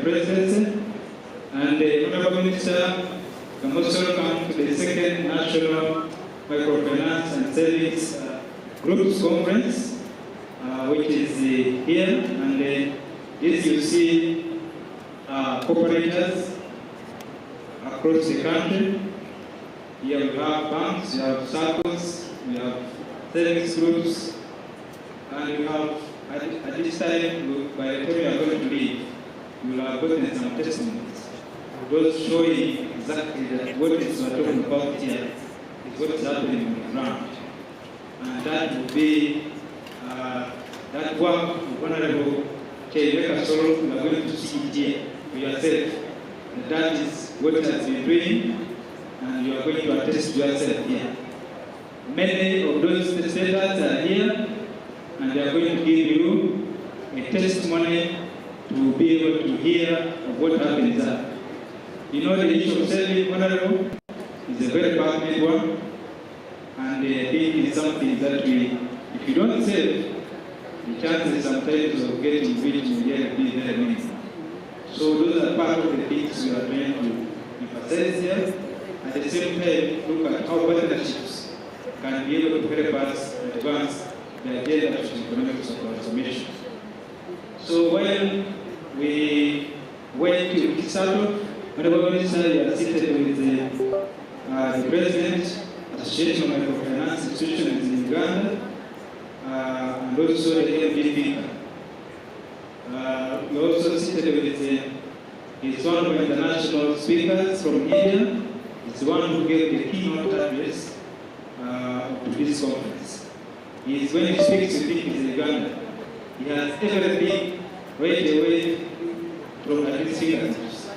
presidency. And the Honorable Minister can also come to the second National Microfinance and Savings Groups Conference, which is here. And this you see cooperators across the country. Here we have banks, we have circles, we have savings groups, and we have, at this time, by the time we are going to leave, you will have gotten some testimonies. Those showing exactly that what is we're talking about here is what is happening on the ground. And that will be that work of Honorable Chairman Kasoro, you are going to see it here for yourself. And that is what has been doing, and you are going to attest yourself here. Many of those testers are here, and they are going to give you a testimony to be able to hear of what happens there. You know, the issue of saving, Honorable, is a very passionate one, and I think it's something that if you don't save, the chances sometimes of getting rich will be very minimal. So those are part of the things we are trying to emphasize here. At the same time, look at how partnerships can be able to help us advance the agenda of economic transformation. So when we went to Kisaro, Honorable Minister, you are seated with the President, Association of Microfinance Institutions in Uganda, and also the MDP. We also seated with he's one of the international speakers from India. He's the one who gave the keynote address to this conference. He is, when he speaks, you think he's Uganda. He has everything right away from at least fingertips.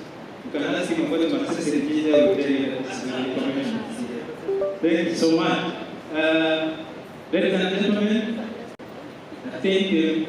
You can ask him about the success in India, he will tell you that this is very information. Thank you so much. Ladies and gentlemen, I think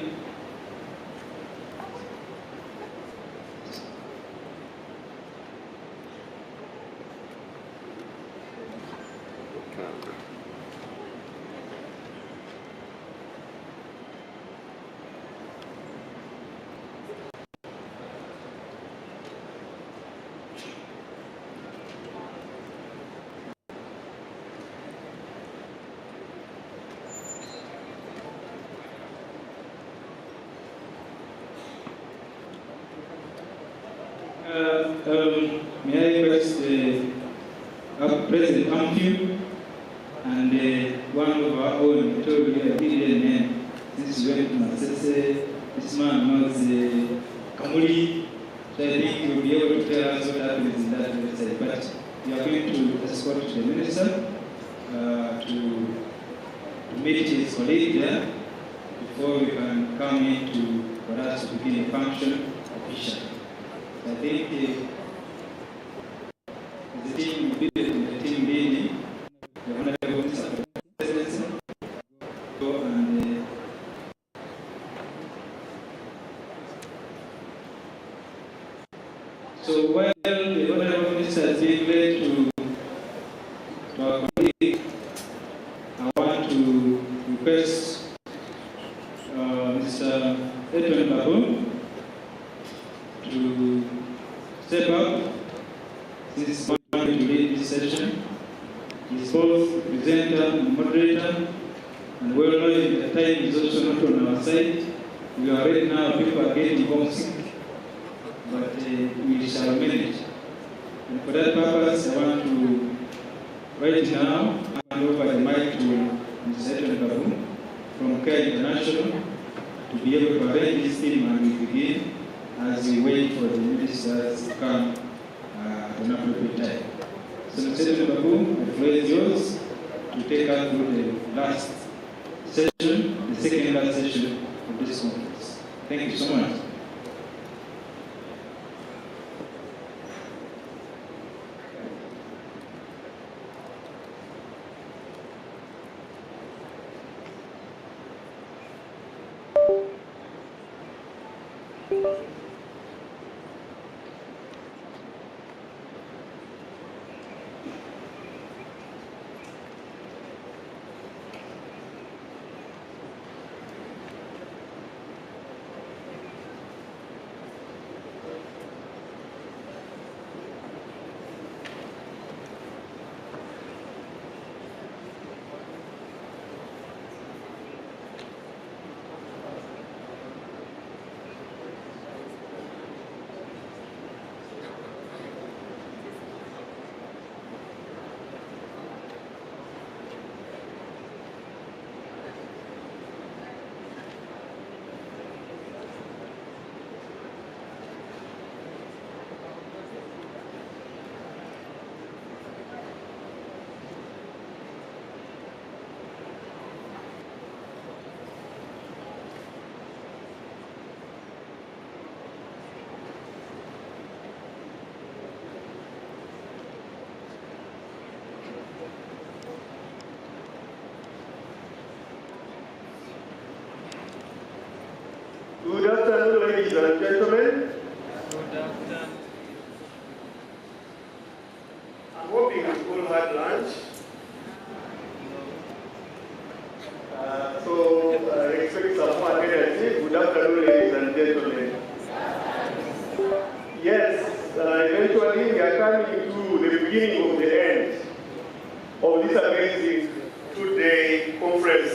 may I request President Amphu and one of our own Victoria men, this is going to Masese, this man knows Kamuli, so I think he will be able to tell us what happens in that website. But we are going to escort the minister to meet his colleague there before we can come in for us to begin the function officially. I think the team will be the team leading, the Honorable Minister of the Presidency, and so while the Honorable Minister is being led to our colleague, I want to request Mr. Edwin Babu to step up since he's going to lead this session. He's both presenter and moderator, and well knowing that time is also not on our side. We are ready now, people are getting homesick, but we shall manage. And for that purpose, I want to right now hand over the mic to Mr. Edwin Babu from Care International to be able to arrange this team, and we begin as we wait for the ministers to come at an appropriate time. So Mr. Babu, the floor is yours to take us through the last session, the second last session of this conference. Thank you so much. afternoon, ladies and gentlemen. I'm hoping you all had lunch. I expect some more energy. Good afternoon, ladies and gentlemen. Yes, eventually we are coming to the beginning of the end of this amazing two-day conference,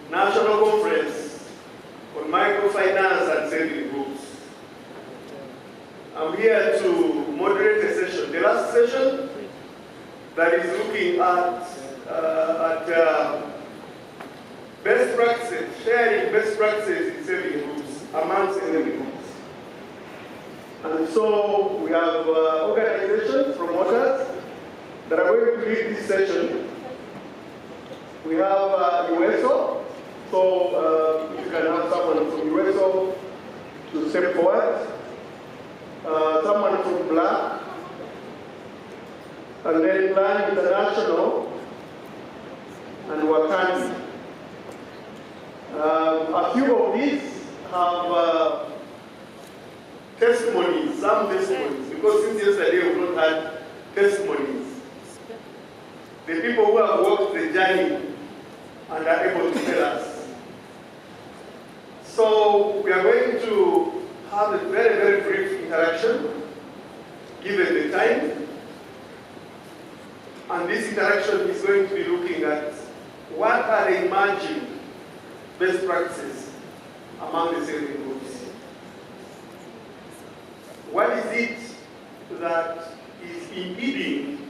national conference on microfinance and saving groups. I'm here to moderate a session. The last session that is looking at best practices, sharing best practices in saving groups, amongst saving groups. And so we have organizations, promoters, that are going to lead this session. We have USO, so you can have someone from USO to step forward, someone from Black, and then Plan International, and Wakanda. A few of these have testimonies, some testimonies, because since yesterday we've not had testimonies. The people who have walked the journey and are able to tell us. So we are going to have a very, very brief interaction, given the time. And this interaction is going to be looking at what are the emerging best practices among the saving groups. What is it that is impeding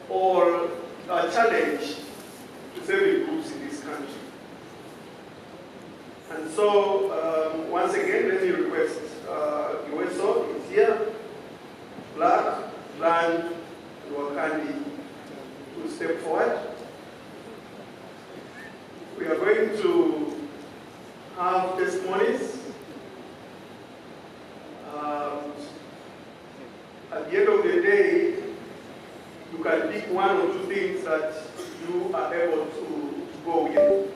or a challenge to saving groups in this country? And so, once again, let me request USO is here, Black, Land, and Wakandi to step forward. We are going to have testimonies. At the end of the day, you can pick one or two things that you are able to go with.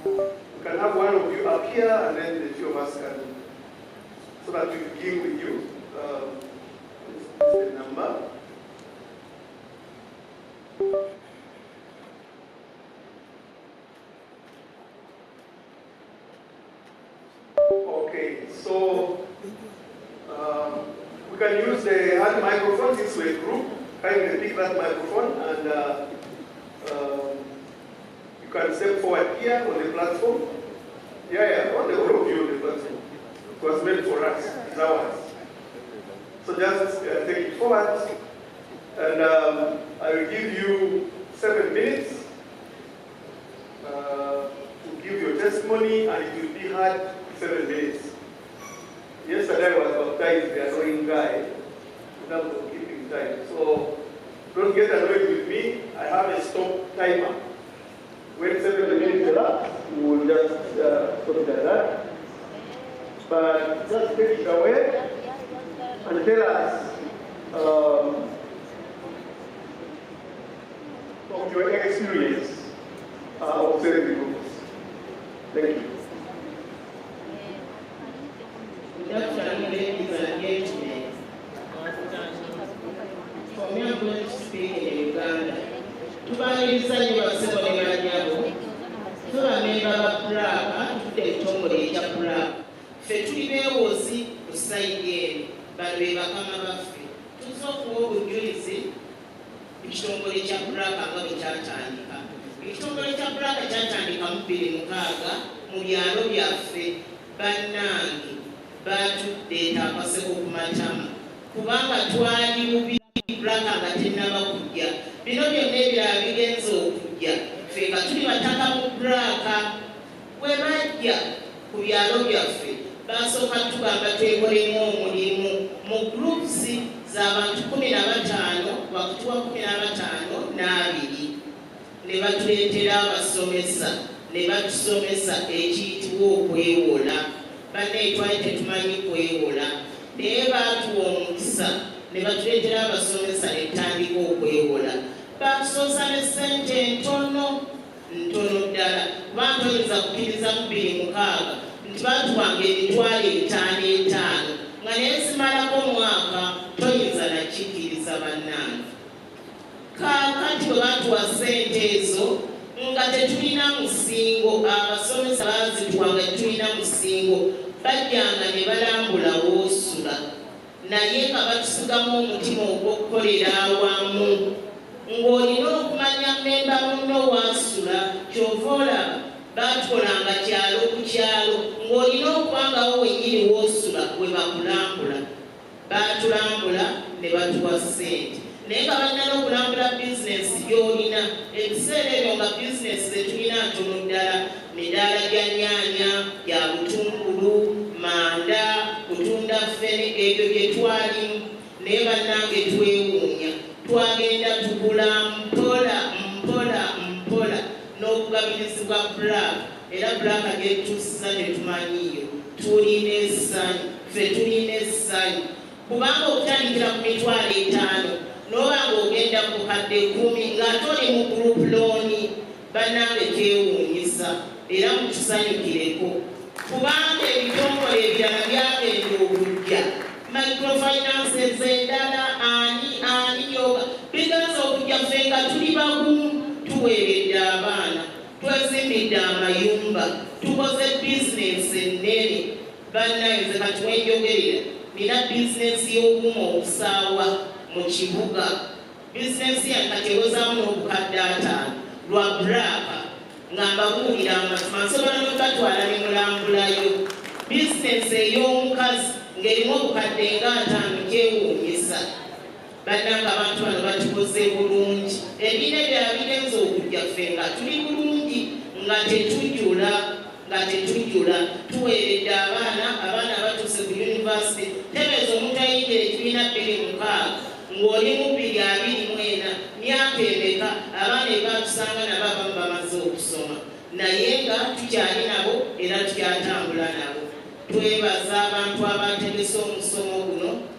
You can have one of you up here, and then the few of us can, so that we begin with you. This is the number. Okay, so we can use the hand microphone. This way, group. Kindly pick that microphone, and you can step forward here on the platform. Yeah, on the all of you on the platform. It was made for us. It's ours. So just take it forward, and I will give you 7 minutes to give your testimony, and it will be heard 7 minutes. Yesterday I was baptized the annoying guy in terms of keeping time. So don't get annoyed with me. I have a stop timer. When 7 minutes elapse, we will just stop it at that. But just take it away and tell us of your experience of saving groups. Thank you. Good afternoon, ladies and gentlemen. For me, I'm going to speak in Uganda. Tubaniriza nnyo basebo ne banyabo. Tubamemba ba Pulaaka, tufudde ekitongole ekya Pulaaka. Ffe tuli beewozi ku sayidi eno, bano be bakama baffe. Tuzze okuwa obujulizi ekitongole kya Pulaaka nga bwe kyatandika. Ekitongole kya Pulaaka kyatandika mu 2006 mu byalo byaffe. Bannange batudde akaseko ku matama kubanga twali bubi Pulaaka nga tennaba kujja. Bino byonna ebirala bigenze okujja. Ffe nga tuli bataka mu Pulaaka. Bwe bajja ku byalo byaffe basooka tugamba twekolemu omulimu mu groups z'abantu 15 wakati wa 15 n'abiri. Ne batuleetera abasomesa ne batusomesa ekiyitibwa okwewola. Banne twali tetumanyi kwewola. Naye baatuwa omukisa ne batuleetera abasomesa ne tutandika okwewola. Batusoosa ne ssente entono ntono ddala kubanga toyinza kukkiriza mu 26 nti batuwanga emitwalo 5 nga naye zimalako omwaka toyinza nakikkiriza bannange. Kaakati bwe batuwa ssente ezo nga tetulina musingo, abasomesa baazituwanga tetulina musingo, bajjanga ne balambula w'osula naye nga batusigamu omutima ogw'okukolera awamu ng'olina okumanya mmemba munno waasula. Kyova olaba baatukolanga kyalo ku kyalo ng'olina okubangawo wennyini w'osula we bakulambula. Baatulambula ne batuwa ssente naye nga balina n'okulambula bizinesi gy'olina. Ebiseera ebyo nga bizinesi zetulina ntono ddala, midaala gya nnyaanya, gya butungulu, manda, kutunda ffene, ebyo bye twalimu. Naye bannange twewuunya, twagenda tugula mpola mpola mpola n'okugabilizibwa Black, era Black agetuusiza tetumanyiyo. Tulina essanyu, ffe tulina essanyu kubanga okutandikira ku mitwalo 5 n'oba ng'ogenda ku kadde 10 ng'ate oli mu group loan, bannange kyewuunyisa era mutusanyukireko kubanga ebitongole ebirala byagenda okujja. Microfinance endala ani yoga biganza okujja ffe nga tuli bagumu, tuweeredde abaana, twezimbidde amayumba, tukoze bizinesi ennene. Bannange kati wenjogerera nina bizinesi y'obuuma obusaawa mu kibuga. Bizinesi yange kati ewezaamu n'obukadde 5 lwa Black nga mbabuulira amazima, nsobola n'okugatwala ne mulambulayo. Bizinesi ey'omukazi ng'erimu obukadde nga 5 kyewuunyisa. Bannange abantu bano batukoze bulungi. Ebiine byala bigenza okujja ffe nga tuli bulungi nga tetujjula tuweeredde abaana batuuse ku yunivasite. Tebeeza omuntu ayingira ekibiina 26 ng'oli mu 2024 myaka emeka abaana ebatusanga nabo abamu bamaze okusoma naye nga tukyali nabo era tukyatambula nabo. Twebaza abantu abategese omusomo guno.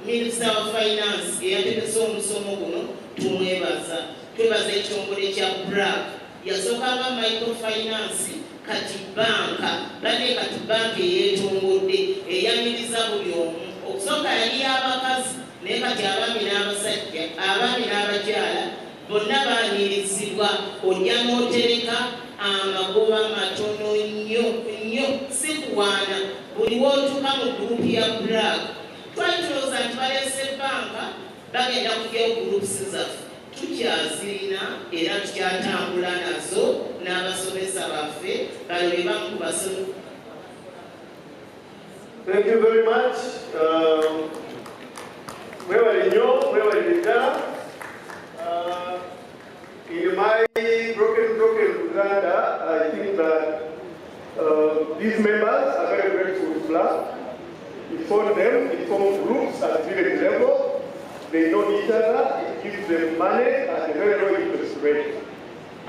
Minisita wa Finance eyategese omusomo guno tumwebaza. Twebaza ekitongole kya Black yasookanga Microfinance kati banka bane kati banka eyeetongodde eyamiriza buli omu. Okusooka yali y'abakazi naye kati abaami n'abasajja, abaami n'abakyala bonna baanirizibwa. Ojja n'otereka amagoba matono nnyo si kuwaana buli wootuka mu gurupu ya Black. Twali tulowooza nti baleese banka bagenda kugyayo gurupusi zaffe, tukyazirina era tukyatambula nazo n'abasomesa baffe balole bamu ku basomi. Thank you very much. In my broken Uganda, I think that these members are very grateful to Black. We form them, we form groups at village level. They know each other, it gives them money at a very low interest rate.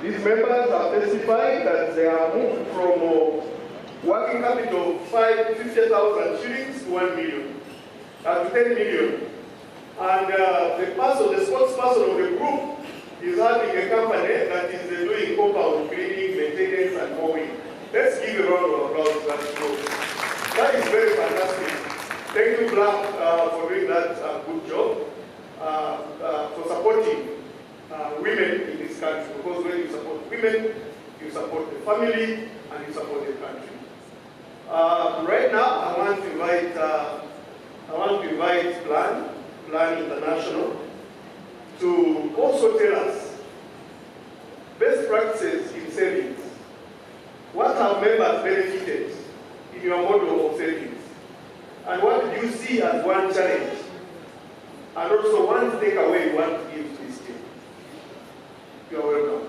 These members have testified that they are moved from working capital of 50,000 shillings to 1 million, to 10 million. And the spokesperson of the group is having a company that is doing compound cleaning, maintenance, and mowing. Let's give a round of applause to that group. That is very fantastic. Thank you, Black, for doing that good job, for supporting women in this country. Because when you support women, you support the family and you support the country. Right now, I want to invite Plan International to also tell us best practices in savings. What have members benefited in your model of savings? And what do you see as one challenge? And also one takeaway you want to give to this team. You are welcome.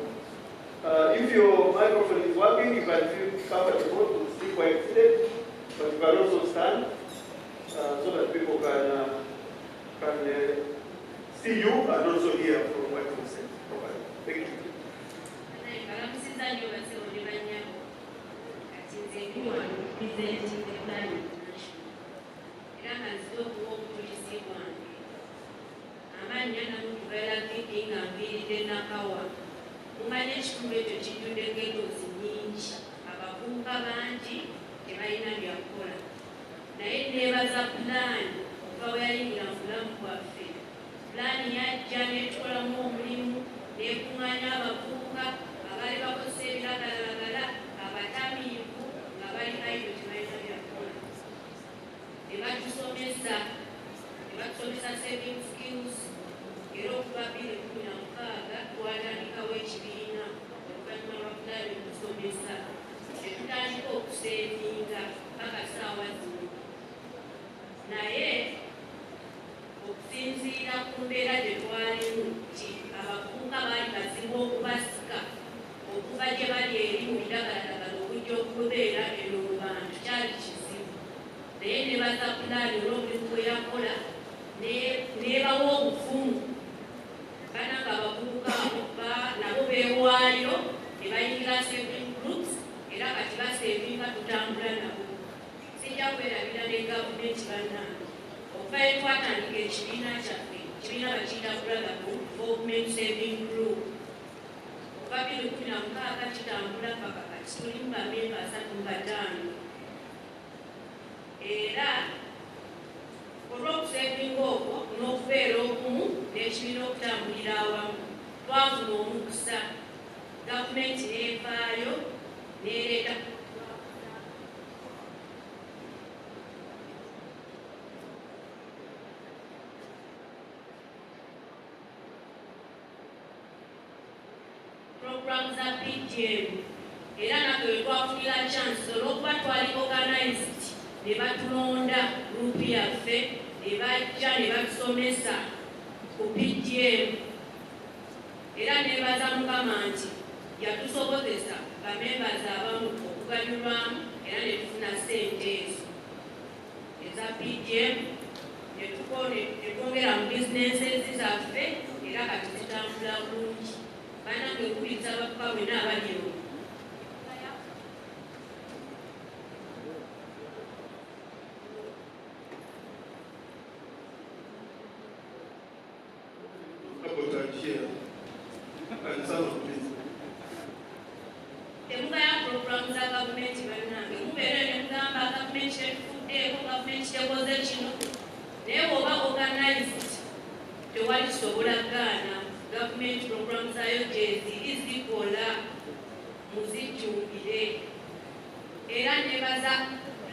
If your microphone is working, you can feel comfortable to speak quite seated, but you can also stand so that people can see you and also hear from what you say. Thank you. Mumanye ekitundu ekyo kijjudde ghettos nnyingi, abavubuka bangi tebalina byakukola. Naye neebaza pulaani okuva bwe yayingira mu bulamu bwaffe. Pulaani yajja n'etulamu omulimu n'ekuŋŋaanya abavubuka abaali bakozesa ebiragalalagala, abatamiivu nga bali aido tebalina byakukola. Ne batusomesa saving skills, era okuva 2016 twatandikawo ekibiina oluvannyuma lwa pulaani okusomesa ne tutandika okuseevinga paka ssaawa zino. Naye okusinziira ku mbeera gye twalimu nti abavubuka baali bazibu okubasika okuva gye bali eri mu biragalalagala okujja okubeera eno mu bantu kyali kizibu. Naye ne baza pulaani olw'omulimu gwe yakola neebawa obuvumu bananga abavubuka nabo beewaayo ne bayingira saving groups era kati basevinga tutambula nabo. Sijja kwerabira ne gavumenti bannange okuva ye twatandika ekibiina kyaffe, ekibiina bakiyita Brotherhood Development Saving Group. Okuva 2016 kitambula paka kati tulimu bamemba 35 era olw'okusevinga okwo n'okubeera okumu n'ekibiina okutambulira awamu twafuna omukisa. Gavumenti n'evaayo n'ereeta programu za PGM era naffe we twafunira chance olw'okuba twali organized ne batulonda gurupu yaffe ne bajja ne batusomesa ku PGM era nebaza Mukama nti yatusobozesa bamembers abamu okuganyulwamu era ne tufuna ssente ezo eza PGM ne twongera mu bizinensi zaffe era kati zitambula bulungi. Banange nkubiriza abavubuka bwenna abali ewo temugaya programu za gavumenti bannange mubeere ne mugamba gavumenti etufuddeeko, gavumenti tekoze kino, naye bw'oba organized tewali kisobola kugaana. Gavumenti programu zaayo gyeziri zikola muzijjumbire era nebaza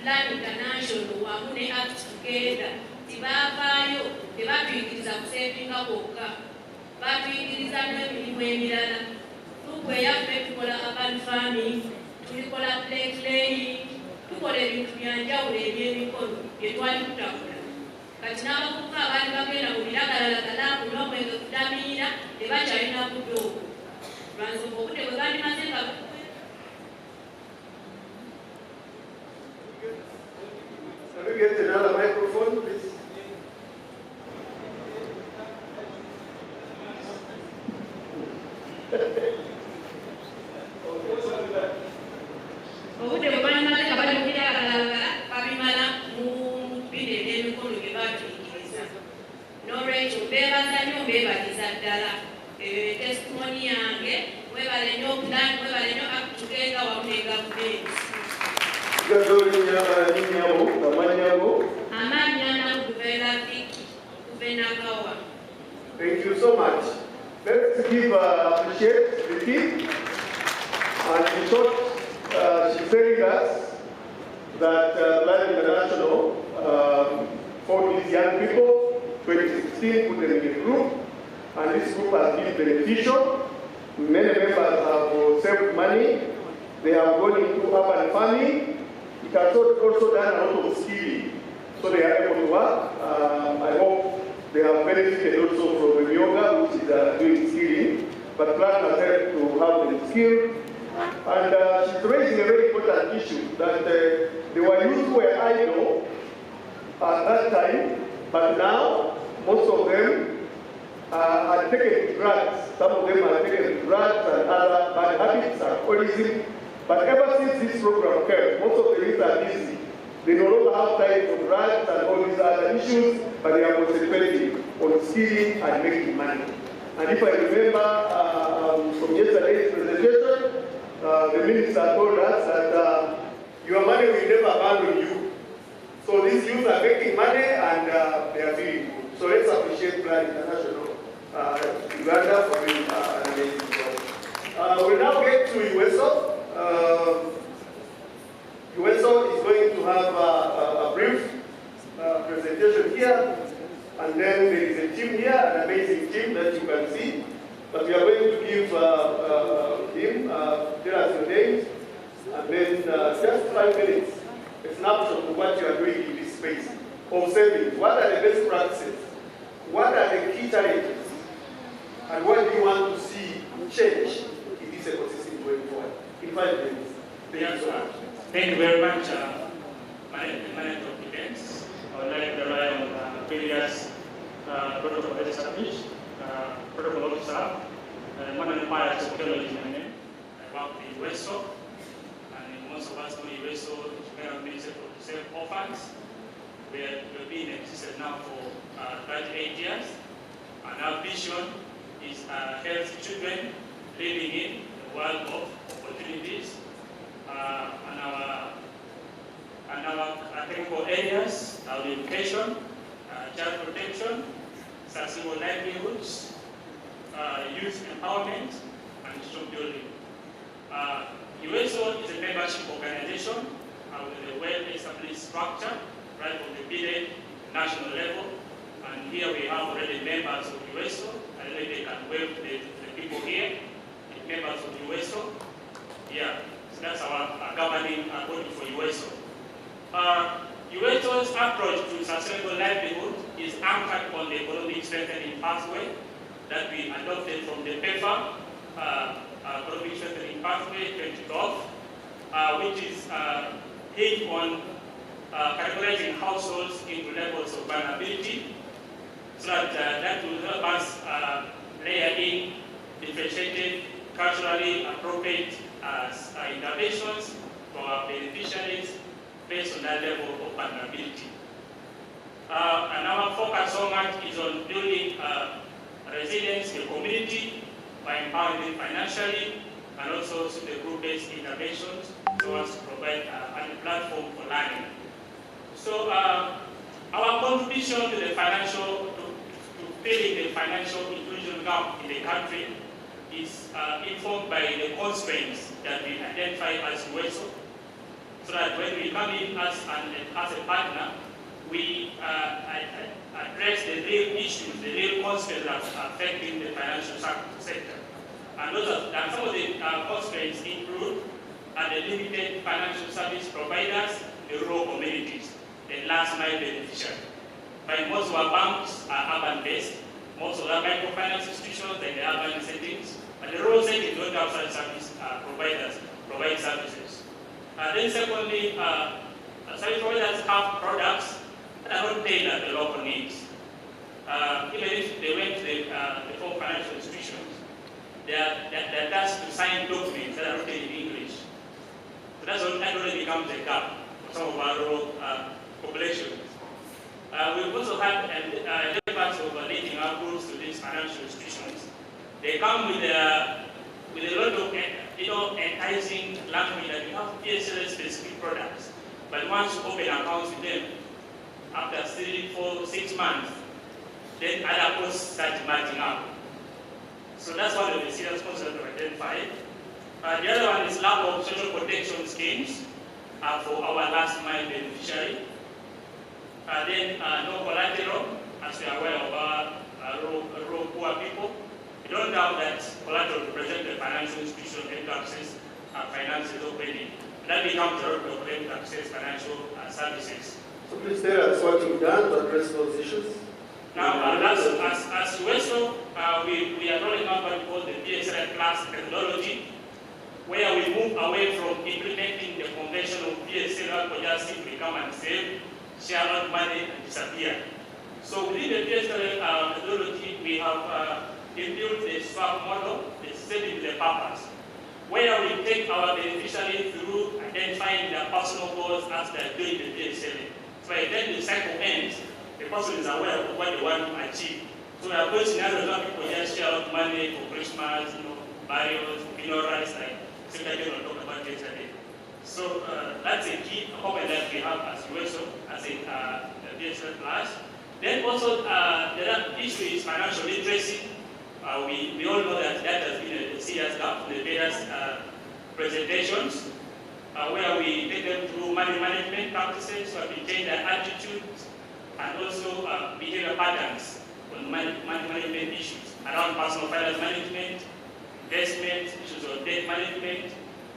Plan International wamu ne Act Together tibavaayo tebatuyigiriza kusevinga kwokka, batuyigiriza n'emirimu emirala. Tukweyafe tukola urban farming, tulikola plate laying, tukola ebintu byanjawulo eby'emikono bye twali tutakula. Kati n'abavubuka abaali bagenda mu biragalalagala n'omwenge kutamiira tebakyalina budde okwo. Lwansonga obudde bwe bandimaze nga Can we get another microphone, please? obudde bwe bandimaze nga bali mu biragalalagala babimala mu bino eby'emikono bye batuyigiriza. N'olwekyo mbeebaza nnyo mbeebaliza ddala. Eyo testimony yange, mwebale nnyo Plan, mwebale nnyo Act Together wamu ne gavumenti. Amanya Naguvera Viki, Kuvenagawa. Thank you so much. Let's give appreciate the team. And in short, she's telling us that Plan International for these young people, 2016, put them in a group, and this group has been beneficial. Many members have saved money. They have gone into urban farming. It has also done a lot of skilling, so they are able to work. I hope they have benefited also from the yoga, which is doing skilling, but Plan has helped to have the skill. And she's raising a very important issue that there were youth who were idle at that time, but now most of them are taken drugs. Some of them are taken drugs and other bad habits, alcoholism. But ever since this program came, most of the youth are busy. They no longer have time for drugs and all these other issues, but they are concentrating on skilling and making money. And if I remember, from yesterday's presentation, the minister told us that your money will never abandon you. So these youth are making money and they are feeling good. So let's appreciate Plan International Uganda for doing an amazing job. We'll now get to USO. USO is going to have a brief presentation here, and then there is a team here, an amazing team that you can see. But we are going to give him, tell us your names, and then just 5 minutes, a snapshot of what you are doing in this space of savings. What are the best practices? What are the key challenges? And what do you want to see change in this ecosystem going forward? In 5 minutes. Thank you so much. Thank you very much, Manager of Defense. I would like to rely on previous protocol established, protocol officer, Madam Fire Security is my name. I work in USO, and most of us know USO is kind of minister for the same orphans. We have been in existence now for 28 years, and our vision is help children living in a world of opportunities. And our technical areas are education, child protection, sustainable livelihoods, youth empowerment, and strong building. USO is a membership organization with a well-established structure right from the village national level. And here we have already members of USO. I don't know if they can wave the people here, the members of USO. Yeah. So that's our governing body for USO. USO's approach to sustainable livelihood is anchored on the economic strengthening pathway that we adopted from the PEFA, economic strengthening pathway 2012, which is hinged on categorizing households into levels of vulnerability, so that will help us layer in differentiated, culturally appropriate interventions for our beneficiaries based on that level of vulnerability. And our focus so much is on building resilience in the community by empowering them financially and also through the group-based interventions so as to provide a platform for learning. So our contribution to the financial, to filling the financial inclusion gap in the country is informed by the constraints that we identify as USO, so that when we come in as a partner, we address the real issues, the real constraints that are affecting the financial sector. And some of the constraints include the limited financial service providers, the rural communities, the last mile beneficiary. But most of our banks are urban-based, most of our microfinance institutions in the urban settings, but the rural settings don't have such service providers provide services. Then secondly, service providers have products that are not tailored to local needs. Even if they went to the four financial institutions, they're tasked to sign documents that are written in English. So that already becomes a gap for some of our rural populations. We've also had efforts of linking our groups to these financial institutions. They come with a lot of enticing language that we have PSL specific products. But once you open accounts with them, after 3, 4, 6 months, then other costs start matching up. So that's one of the serious concerns to identify. The other one is lack of social protection schemes for our last mile beneficiary. Then no collateral, as we are aware of our rural poor people. We don't doubt that collateral represents the financial institution able to access finances openly. That becomes a road for them to access financial services. So please tell us what you've done to address those issues. Now, as USO, we are rolling out what we call the PSL class methodology, where we move away from implementing the conventional PSL for just simply come and save, share out money, and disappear. So within the PSL methodology, we have built the swap model, the saving the purpose, where we take our beneficiary through identifying their personal goals as they're doing the PSL. So by then the cycle ends, the person is aware of what they want to achieve. So we are going scenarios where people just share out money for Christmas, barriers, minerals, like Secretary General talked about yesterday. So that's a key component that we have as USO, as a DSL Plus. Then also, the other issue is financial literacy. We all know that has been a serious gap in the various presentations, where we take them through money management practices, so we change their attitudes, and also behavior patterns on money management issues around personal finance management, investment, issues of debt management,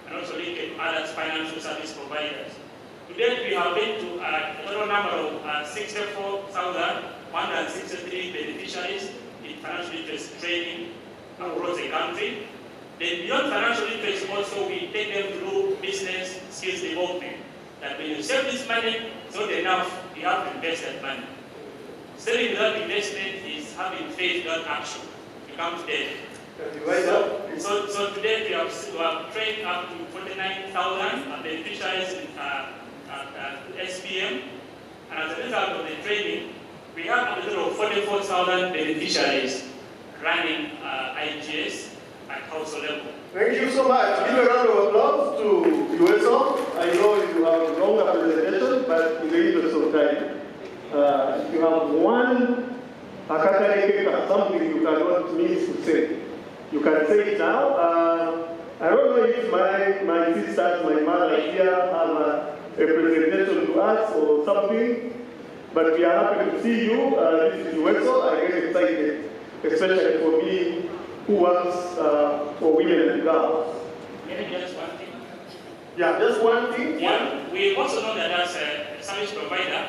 and also linked to other financial service providers. Today, we have been to a total number of 64,163 beneficiaries in financial literacy training across the country. Then beyond financial literacy, also we take them through business skills development. That when you save this money, it's not enough, you have to invest that money. Saving without investment is having faith without action. It becomes dead. So today we have trained up to 49,000 beneficiaries in SPM, and as a result of the training, we have a total of 44,000 beneficiaries running IGS at household level. Thank you so much. Give a round of applause to USO. I know you have a longer presentation, but in the interest of time, you have one something you cannot miss to say. You can say it now. I don't know if my sisters, my mother here have a presentation to us or something, but we are happy to see you. This is USO. I get excited, especially for me who works for women and girls. Maybe just one thing. Yeah, just one thing. Yeah, we also know that as a service provider,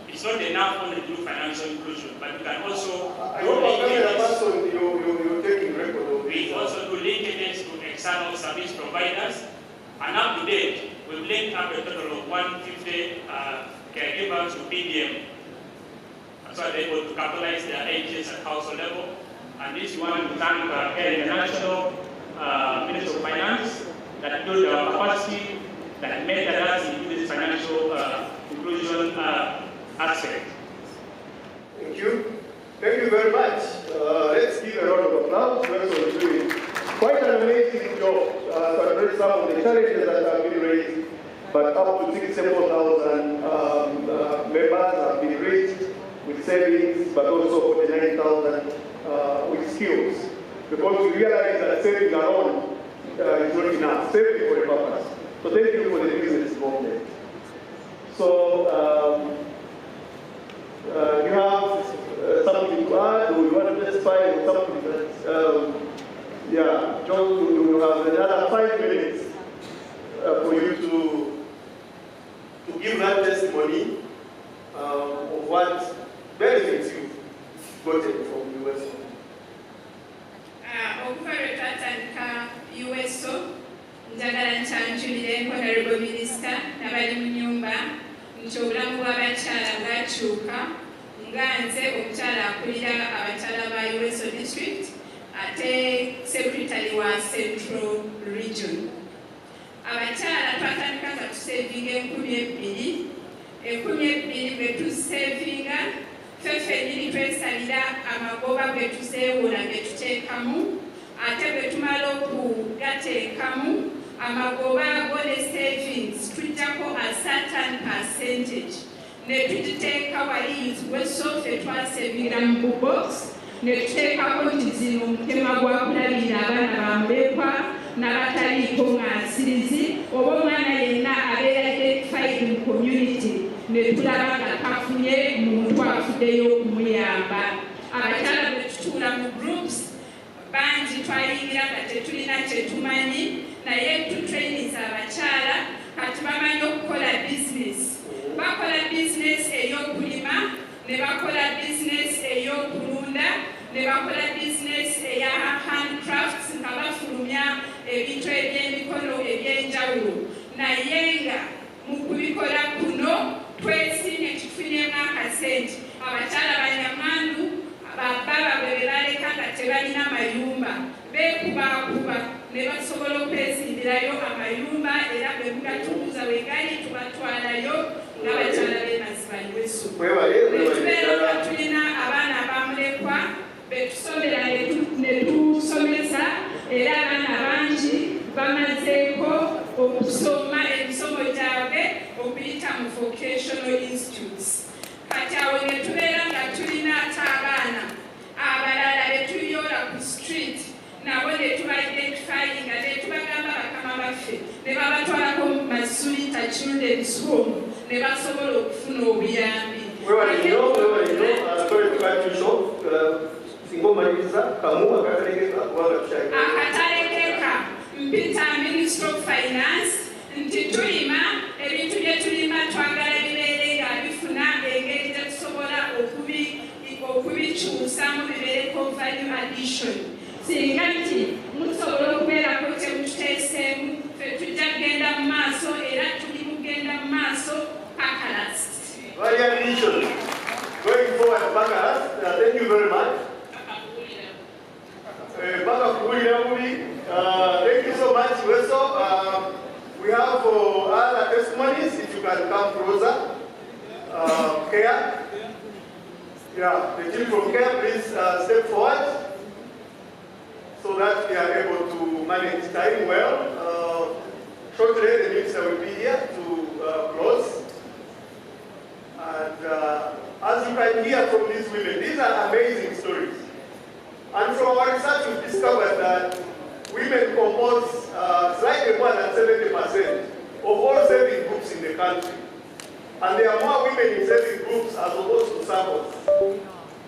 it's not enough only to do financial inclusion, but we can also we also do linkages to external service providers. And up to date, we've linked up a total of 150 caregivers to PDM. So they're able to capitalize their ages at household level. And this one to thank the National Minister of Finance that built our capacity, that made us into this financial inclusion aspect. Thank you. Thank you very much. Let's give a round of applause. We're doing quite an amazing job to address some of the challenges that have been raised, but up to 64,000 members have been raised with savings, but also 49,000 with skills. Because we realize that saving alone is not enough, saving for a purpose. So thank you for the business involvement. So you have something to add, or you want to testify on something that, yeah, John, you have another 5 minutes for you to give that testimony of what benefits you've gotten from USO. Okuva lwe twatandika USO, njagala nkyanjulire Honorable Minister n'abali mu nnyumba nti obulamu bw'abakyala bwakyuka nga nze omukyala akulira abakyala ba USO District ate Secretary wa Central Region. Abakyala twatandika nga tusevinga 2,000 bwe tusevinga fefe nyini twesalira amagoba bwe tuseewola bwe tuteekamu ate bwe tumala okugateekamu amagoba ago ne savings tujjako a certain percentage ne tugiteeka wali USO ffe twasevingira mu box ne tuteekako nti zino omutema gwakulabira abaana bamulekwa n'abataliiko ng'asirizi oba omwana yenna abeera identified mu community ne tulaba nga tafunye muntu afuddeyo okumuyamba. Abakyala bwe tutuula mu groups bangi twayingira nga tetulina kyetumanyi naye tutrainisa abakyala kati bamanyi okukola business. Bakola business ey'okulima, ne bakola business ey'okulunda, ne bakola business eya handcrafts nga bafulumya ebintu eby'emikono eby'enjawulo. Naye nga mu kubikola kuno twesiimye tufunyeemu akasente. Abakyala bannyamandu baba bwe baleka nga tebalina mayumba beekubakuba ne basobola okwezimbirayo amayumba era bwe mugatuuza we gali tubatwalayo ng'abakyala b'emazima USO. Netubeera nga tulina abaana abamulekwa betusomera ne tusomesa era abaana we basobola okufuna obuyambi. Sorry to cut you short. Akatalekeka mpita Minister of Finance nti tulima ebintu bye tulima twagala bibeere nga bifuna engeri gye tusobola okubikyusa mu bibeereko value addition. Singa nti musobola okubeerako kye mututeeseemu ffe tujja kugenda mu maaso era tuli mu kugenda mu maaso pakalasi. Value addition. Going forward, Bakaras, thank you very much. Thank you so much, Weso. We have other testimonies, if you can come closer. Care. Yeah, the team from Care, please step forward so that we are able to manage time well. Shortly, the minister will be here to close. And as you can hear from these women, these are amazing stories. And from our research, we've discovered that women compose slightly more than 70% of all saving groups in the country. And there are more women in saving groups as opposed to SACCOs.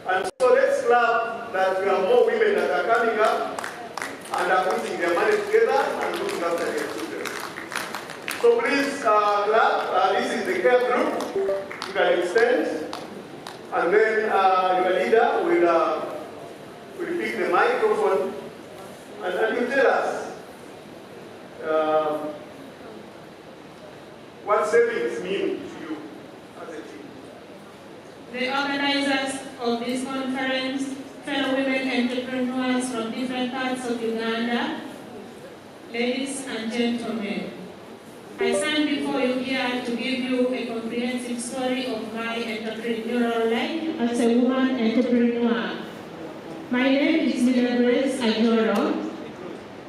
And so let's clap that we have more women that are coming up and are putting their money together and looking after their children. So please clap. This is the care group. You can extend. And then your leader will pick the microphone and you tell us what savings mean to you as a team. The organizers of this conference, fellow women entrepreneurs from different parts of Uganda, ladies and gentlemen, I stand before you here to give you a comprehensive story of my entrepreneurial life as a woman entrepreneur. My name is Grace Ajoro.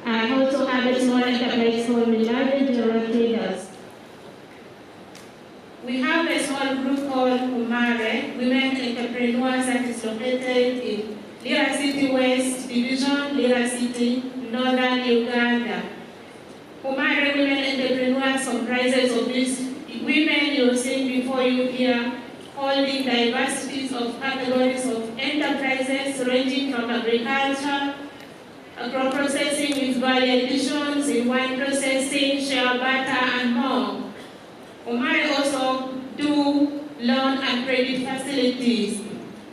I also have a small enterprise called Milano General Traders. We have a small group called Umare, Women Entrepreneurs, that is located in Lira City West Division, Lira City, Northern Uganda. Umare Women Entrepreneurs comprises of these women you're seeing before you here, holding diversities of categories of enterprises ranging from agriculture, agro-processing with value additions in wine processing, shea butter, and more. Umare also do loan and credit facilities.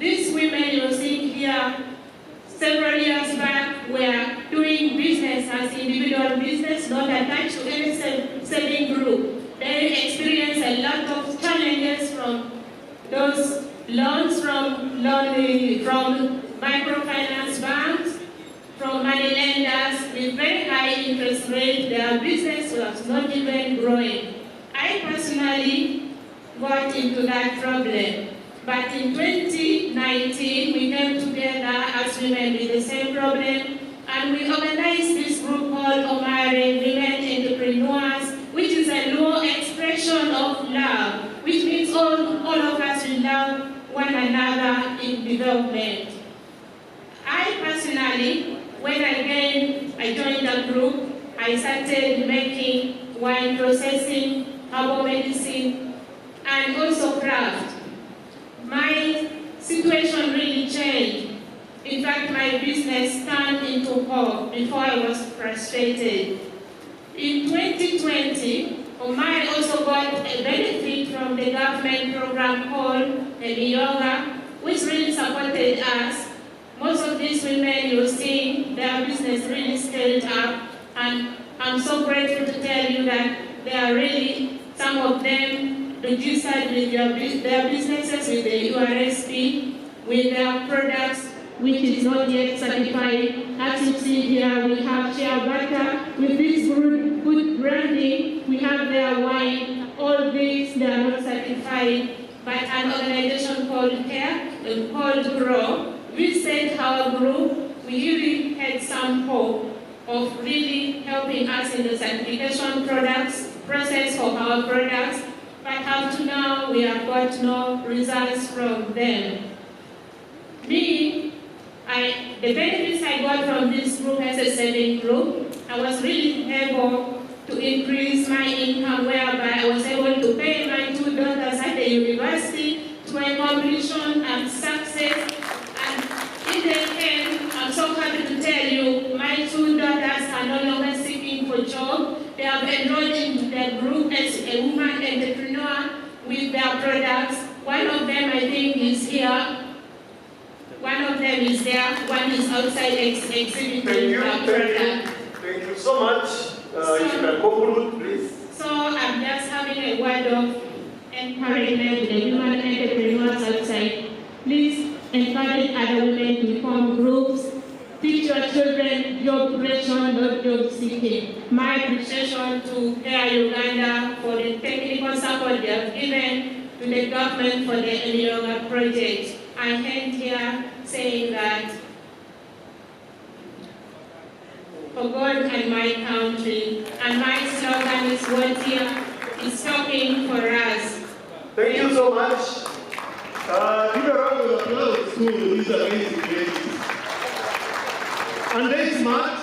These women you're seeing here several years back were doing business as individual business, not attached to any saving group. They experienced a lot of challenges from those loans from microfinance banks, from money lenders with very high interest rates. Their business was not even growing. I personally got into that problem. But in 2019, we came together as women with the same problem, and we organized this group called Omare Women Entrepreneurs, which is a low expression of love, which means all of us will love one another in development. I personally, when I joined the group, I started making wine processing, herbal medicine, and also craft. My situation really changed. In fact, my business turned into hope before I was frustrated. In 2020, Omai also got a benefit from the government program called Yoga, which really supported us. Most of these women you're seeing, their business really scaled up, and I'm so grateful to tell you that they are really, some of them, registered with their businesses with the URSP, with their products, which is not yet certified. As you see here, we have shea butter. With this good branding, we have their wine. All these, they are not certified. But an organization called CARE, called GROW, we said our group, we really had some hope of really helping us in the certification process for our products. But up to now, we have got no results from them. The benefits I got from this group as a saving group, I was really able to increase my income, whereby I was able to pay my 2 daughters at the university to a completion and success. And in the end, I'm so happy to tell you, my 2 daughters are no longer seeking for job. They have enrolled into the group as a woman entrepreneur with their products. One of them, I think, is here. One of them is there. One is outside exhibiting their product. Thank you so much. If you can conclude, please. So I'm just having a word of encouragement to the women entrepreneurs outside. Please encourage other women to form groups. Teach your children job creation, not job seeking. My appreciation to Air Uganda for the technical support they have given to the government for the Elioga project. I end here saying that for God and my country, and my slogan is what here is talking for us. Thank you so much. Give a round of applause to these amazing ladies. And they're smart.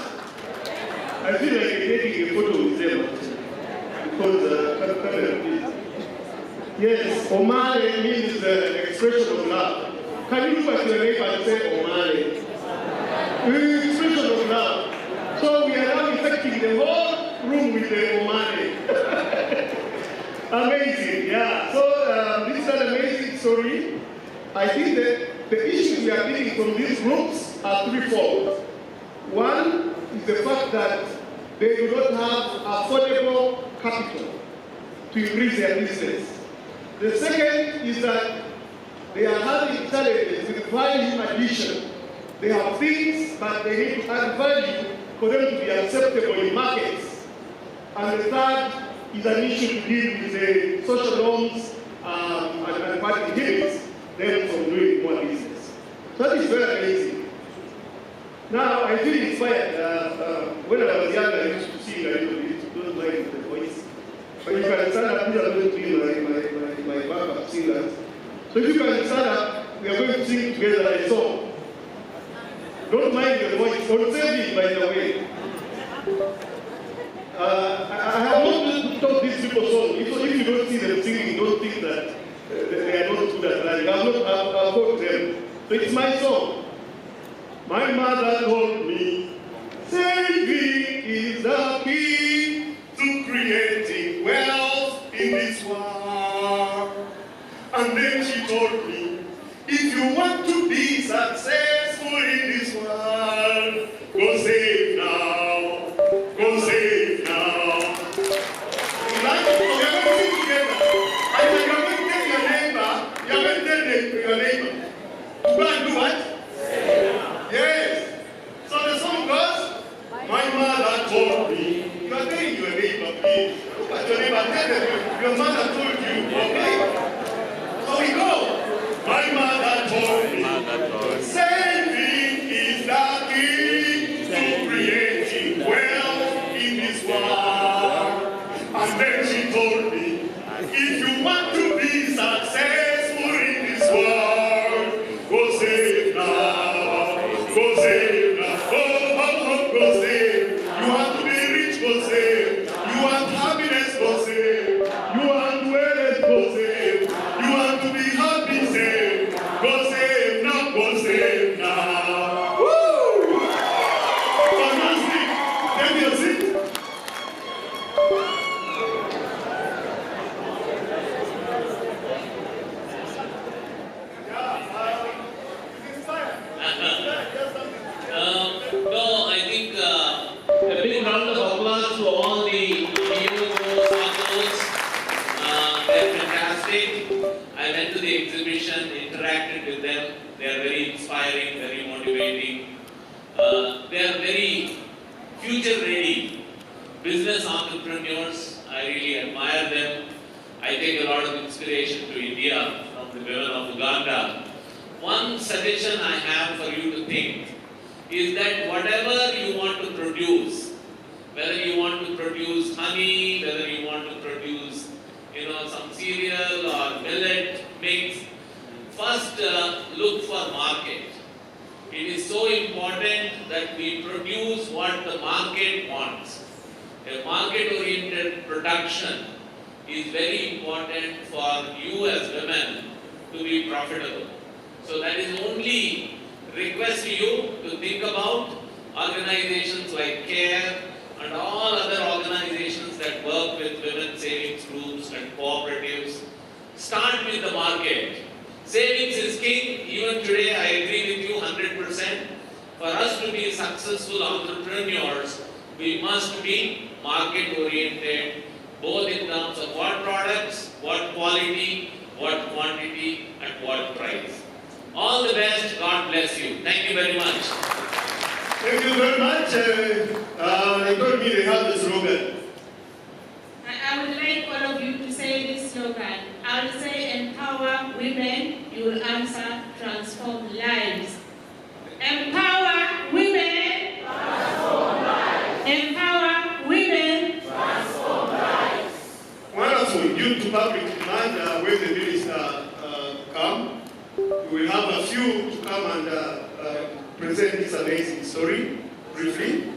I feel like taking a photo with them. Because, yes, Omale means expression of love. Can you look at your neighbor and say Omale? Expression of love. So we are now infecting the whole room with the Omale. Amazing, yeah. So this is an amazing story. I think that the issues we are dealing from these groups are threefold. One is the fact that they do not have affordable capital to increase their business. The second is that they are having challenges with value addition. They have things, but they need to add value for them to be acceptable in markets. And the third is an issue to deal with the social norms and what inhibits them from doing more business. So that is very amazing. Now, I feel inspired. When I was young, I used to sing a little bit, don't mind the voice. But you can stand up, these are going to be my backup singers. So if you can stand up, we are going to sing together a song. Don't mind the voice. On stage, by the way. I have not taught these people songs. If you don't see them singing, don't think that they are not good at that. I've taught them. So it's my song. My mother told me, saving is the key to creating wealth in this world. And then she told me, if you want to be successful in this world, go save now, go save now. We are going to sing together. And you're going to tell your neighbor, you're going to tell your neighbor, to go and do what? Yes. So the song goes, my mother told me, you are telling your neighbor, please. Look at your neighbor, tell them, your mother told you, okay? So we go. My mother told me, saving is the key to creating wealth in this world. And then she told me, if you want to be successful in this world, go save now, go save now, go save. You want to be rich, go save. You want happiness, go save. You want wellness, go save. You want to be happy, save. Go save now, go save now. Woo! Fantastic. Take your seat. No, I think a big round of applause to all the CEOs. They're fantastic. I went to the exhibition, interacted with them. They are very inspiring, very motivating. They are very future-ready business entrepreneurs. I really admire them. I take a lot of inspiration to India from the women of Uganda. One suggestion I have for you to think is that whatever you want to produce, whether you want to produce honey, whether you want to produce, some cereal or millet mix, first look for market. It is so important that we produce what the market wants. a market-oriented production is very important for you as women to be profitable. So that is only request to you to think about organizations like CARE and all other organizations that work with women savings groups and cooperatives. Start with the market. Savings is king. Even today, I agree with you 100%. For us to be successful entrepreneurs, we must be market-oriented, both in terms of what products, what quality, what quantity, and what price. All the best. God bless you. Thank you very much. Thank you very much. They told me they have the slogan. I would like all of you to say this slogan. I will say empower women, you will answer transform lives. Empower women, transform lives. Empower women, transform lives. Wonderful. Due to public demand, when the minister come, we will have a few to come and present this amazing story briefly.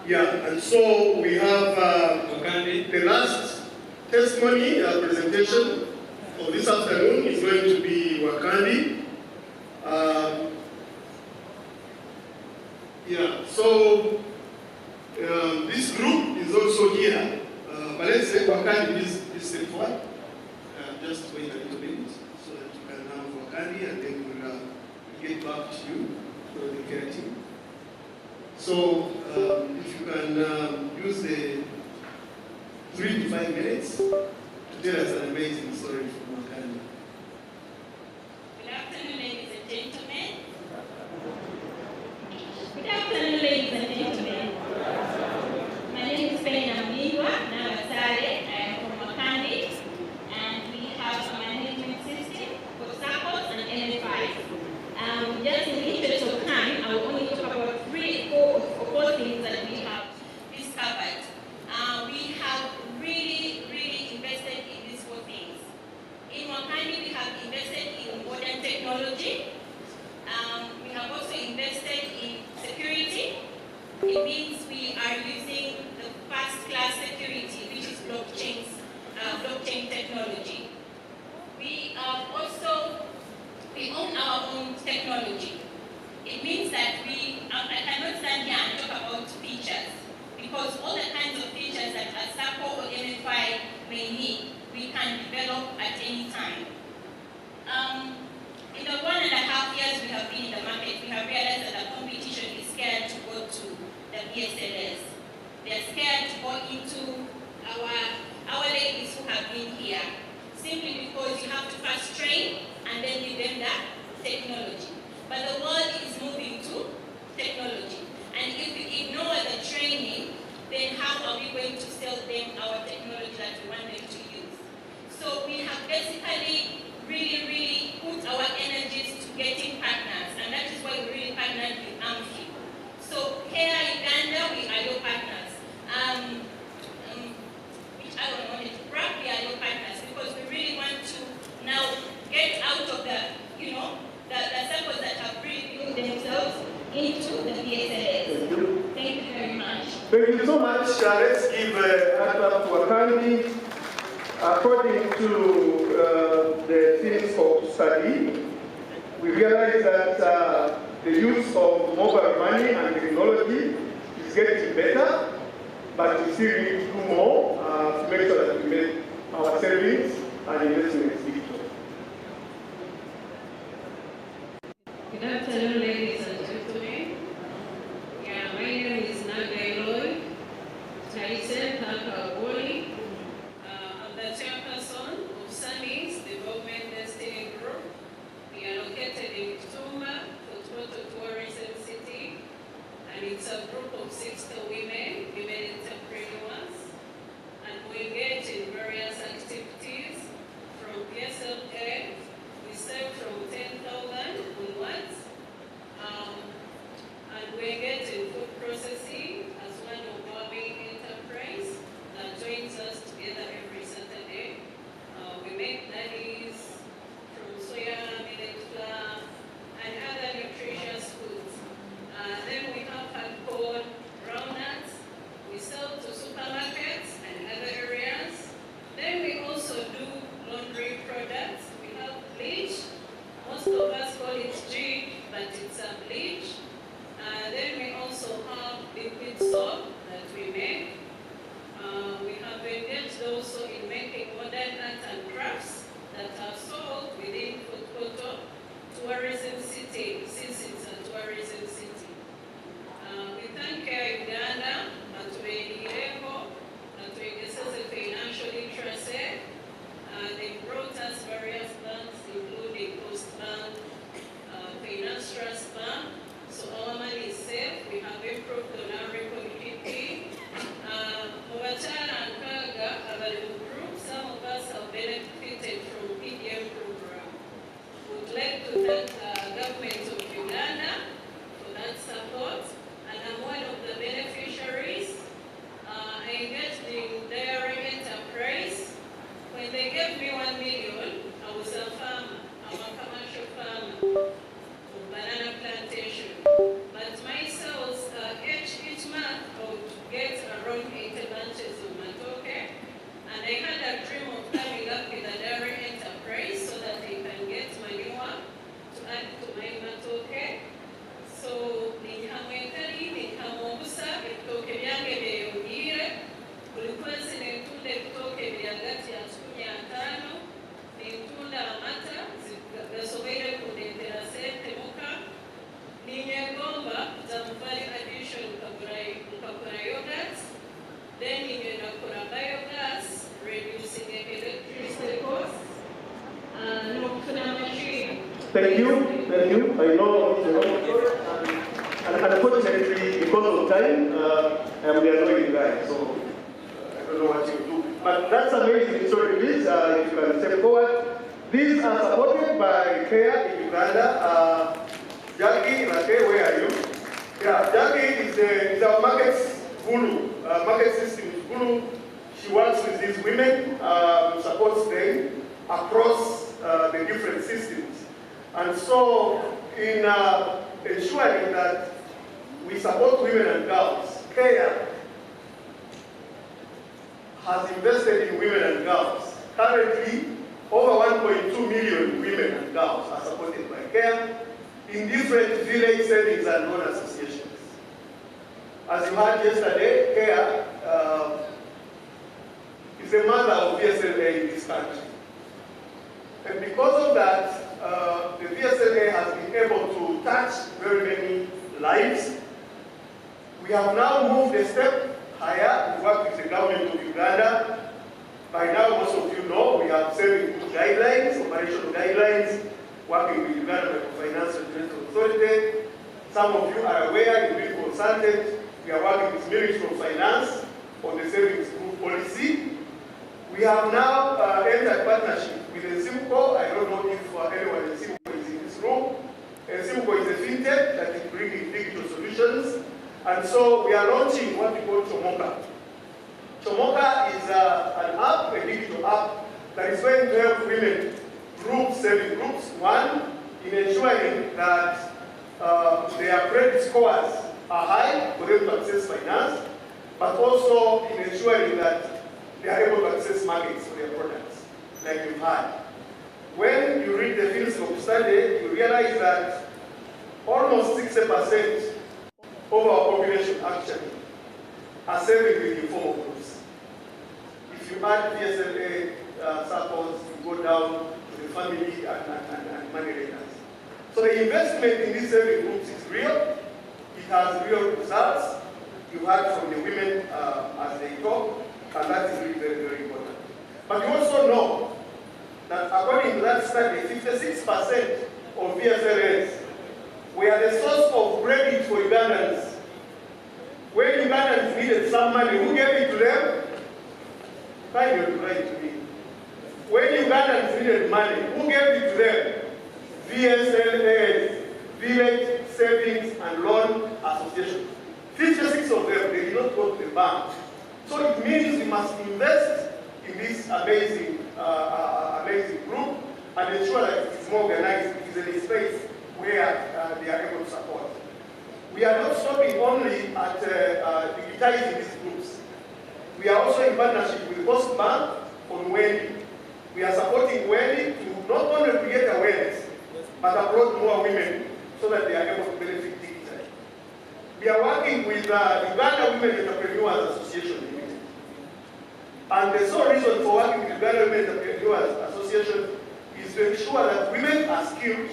And so we have the last testimony presentation of this afternoon is going to be Wakandi. So this group is also here. But let's say Wakandi is step forward. Just wait a little bit so that you can have Wakandi, and then we'll get back to you for the care team. So if you can use the 3 to 5 minutes to tell us an amazing story from Wakanda. Good afternoon, ladies and gentlemen. Good afternoon, ladies and gentlemen. My name is Pena Mlingwa Navasare. I am from Wakandi, and we have a management system for SACCOs and NFIs. Just in the interest of time, I will only talk about 3 or 4 things that we have discovered. We have really invested in these 4 things. In Wakandi, we have invested in modern technology. We have also invested in security. It means we are using the first-class security, which is blockchain technology. We own our own technology. It means that I cannot stand here and talk about features, because all the kinds of features that a SACCO or NFI may need, we can develop at any time. In the 1.5 years we have been in the market, we have realized that the competition is scared to go to the BSLS. They are scared to go into our ladies who have been here, simply because you have to first train and then give them that technology. But the world is moving to technology. And if we ignore the training, then how are we going to sell them our technology that we want them to use? So we have basically really put our energies to getting partners, and that is why we really partnered with AMFI. So here Uganda, we are your partners. Which I don't want to brag, we are your partners, because we really want to now get out of the circles that have really built themselves into the BSLS. Thank you very much. Thank you so much. Let's give a hand up to Wakandi. According to the themes of study, we realize that the use of mobile money and technology is getting better, but we still need to do more to make sure that we make our savings and investments digital. Good afternoon, ladies and gentlemen. My name is Nagai Tyson Takawoli. I'm the chairperson of Sunny's Development Destiny Group. We are located in Kitumbula, Toronto Tourism City, and it's a group of 60 women entrepreneurs, and we engage in various activities from PSLA. We serve from 10,000 onwards, city since it's a tourism city. We thank Uganda Matubeireko, Matubeireko financial interest. They brought us various banks, including Post Bank, Finance Trust Bank. So our money is safe. We have improved on our liquidity. Mubachara and Kaga available group. Some of us have benefited from PDM program. Would like to thank government of Uganda for that support, and I'm one of the beneficiaries. I engaged in dairy enterprise. When they gave me 1 million, I was a farmer. I'm a commercial farmer for banana plantation. But my sales, each month, I would get around 80 bunches of matoke. And I had a dream of coming up with a dairy enterprise so that they can get manure to add to my matoke. So, nikamuobusa ebitoke byange byeyongire. Buli kwezi nentunda ebitoke biri hagati ya 15 nentunda amata gasoboire kundeetera sente muka. Ninyegomba za mufali addition nkakora yogurt, then ninyenda kora biogas, reducing electricity costs, n'okufuna machine. Thank you. I know it's a long story, and unfortunately, because of time, I'm the annoying guy, so I don't know what you do. But that's amazing story, please. If you can step forward. These are supported by CARE in Uganda. Jackie, where are you? Yeah, Jackie is our market guru, market system guru. She works with these women, supports them across the different systems. And so, in ensuring that we support women and girls, CARE has invested in women and girls. Currently, over 1.2 million women and girls are supported by CARE in different village savings and loan associations. As you heard yesterday, CARE is the mother of VSLA in this country. And because of that, the VSLA has been able to touch very many lives. We have now moved a step higher. We work with the government of Uganda. By now, most of you know, we have saving guidelines, operational guidelines, working with Uganda Microfinance Regulatory Authority. Some of you are aware, you've been consulted. We are working with Ministry of Finance on the savings group policy. We have now entered partnership with Simco. I don't know if anyone in Simco is in this room. Simco is a fintech that is bringing digital solutions. And so we are launching what we call Chomoka. Chomoka is an app, a digital app, that is going to help women groups, saving groups, one, in ensuring that their credit scores are high for them to access finance, but also in ensuring that they are able to access markets for their products, like we've had. When you read the Philosophy study, you realize that almost 60% of our population actually are saving with informal groups. If you add VSLA circles, you go down to the family and money lenders. So the investment in these saving groups is real. It has real results. You heard from the women as they talk, and that is really very, very important. But you also know that according to that study, 56% of VSLAs were the source of credit for Ugandans. When Ugandans needed some money, who gave it to them? Kind of right to me. When Ugandans needed money, who gave it to them? VSLAs, Village Savings and Loan Association. 56 of them, they did not go to the bank. So it means we must invest in this amazing, amazing group and ensure that it is more organized, it is in a space where they are able to support. We are not stopping only at digitizing these groups. We are also in partnership with Post Bank on Wendy. We are supporting Wendy to not only create awareness, but approach more women so that they are able to benefit digitally. We are working with Uganda Women Entrepreneurs Association Limited. And the sole reason for working with Uganda Women Entrepreneurs Association is to ensure that women are skilled.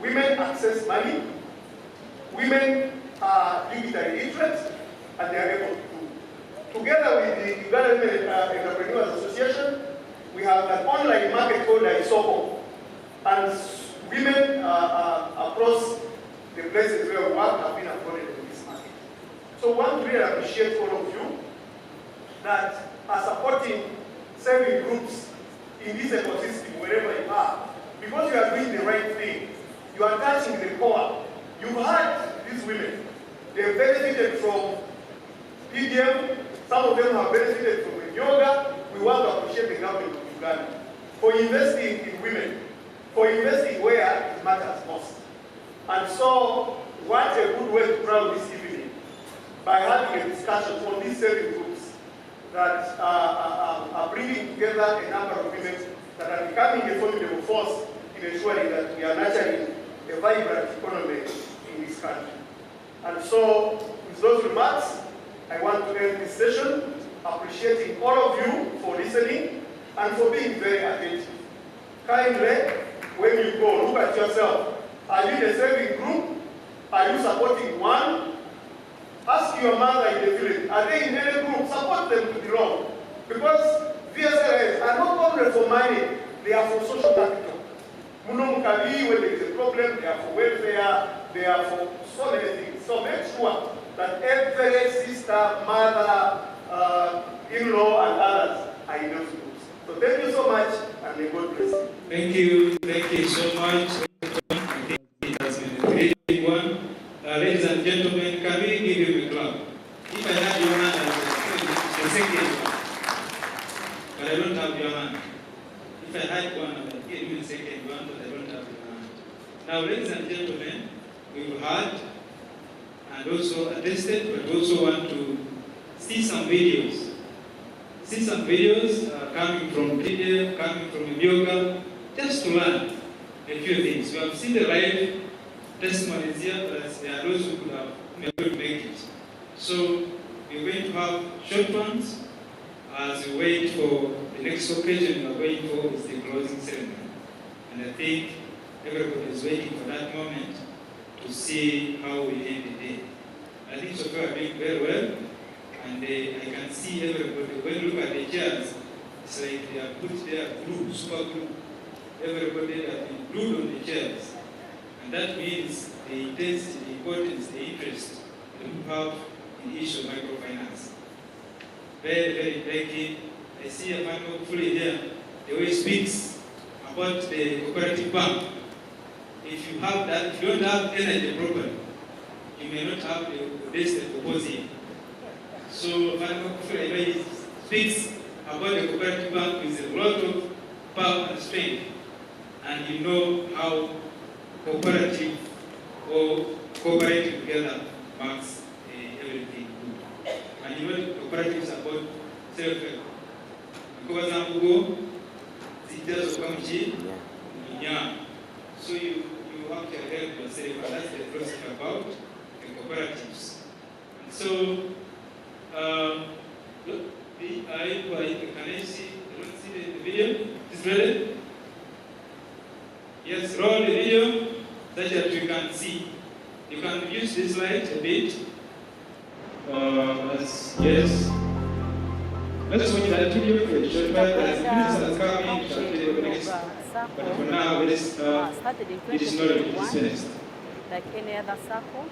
women access money, women are digitally literate, and they are able to do. Together with the Uganda Women Entrepreneurs Association, we have an online market called Isoko, and women across the places where we work have been afforded in this market. So I want to really appreciate all of you that are supporting saving groups in this ecosystem wherever you are, because you are doing the right thing. You are touching the core. You've heard these women. They have benefited from PDM. Some of them have benefited from yoga. We want to appreciate the government of Uganda for investing in women, for investing where it matters most. And so, what a good way to crown this evening by having a discussion on these saving groups that are bringing together a number of women that are becoming a formidable force in ensuring that we are nurturing a vibrant economy in this country. And so, with those remarks, I want to end this session appreciating all of you for listening and for being very attentive. Kindly, when you go, look at yourself. Are you in a saving group? Are you supporting one? Ask your mother in the village, are they in any group? Support them to belong. Because VSLs are not only for money, they are for social capital. Munomkabi, when there is a problem, they are for welfare, they are for so many things. So make sure that every sister, mother, in-law, and others are in those groups. So thank you so much, and may God bless you. Thank you so much. I think it has been a great one. Ladies and gentlemen, can we give him a clap? If I had your hand, I would the second one. But I don't have your hand. If I had one, I would give you the second one, but I don't have your hand. Now, ladies and gentlemen, we've heard and also attested, but also want to see some videos. See some videos coming from video, coming from yoga, just to learn a few things. We have seen the live testimonies here, but there are those who could have maybe make it. So we're going to have short ones as we wait for the next occasion we're going for is the closing ceremony. And I think everybody is waiting for that moment to see how we end the day. I think so far we're doing very well, and I can see everybody. When you look at the chairs, it's like they are put there glue, super glue. Everybody has been glued on the chairs. And that means the intensity, the importance, the interest that we have in the issue of microfinance. Very, very breaking. I see a man hopefully here, the way he speaks about the cooperative bank. If you have that, if you don't have energy problem, you may not have the audacity to propose here. So, man hopefully the way he speaks about the cooperative bank with a lot of power and strength, and you know how cooperative or cooperating together makes everything good. And you know cooperatives are about self-help. Because I'm go, details of Kamchi, so you have to help yourself, and that's the process about the cooperatives. And so, look, can I see the video? Is ready? Yes, roll the video such that you can see. You can use this light a bit. Yes. Let's watch that video for a short while. As ministers come in, we shall take the next. But for now, it is not finished. Like any other circle.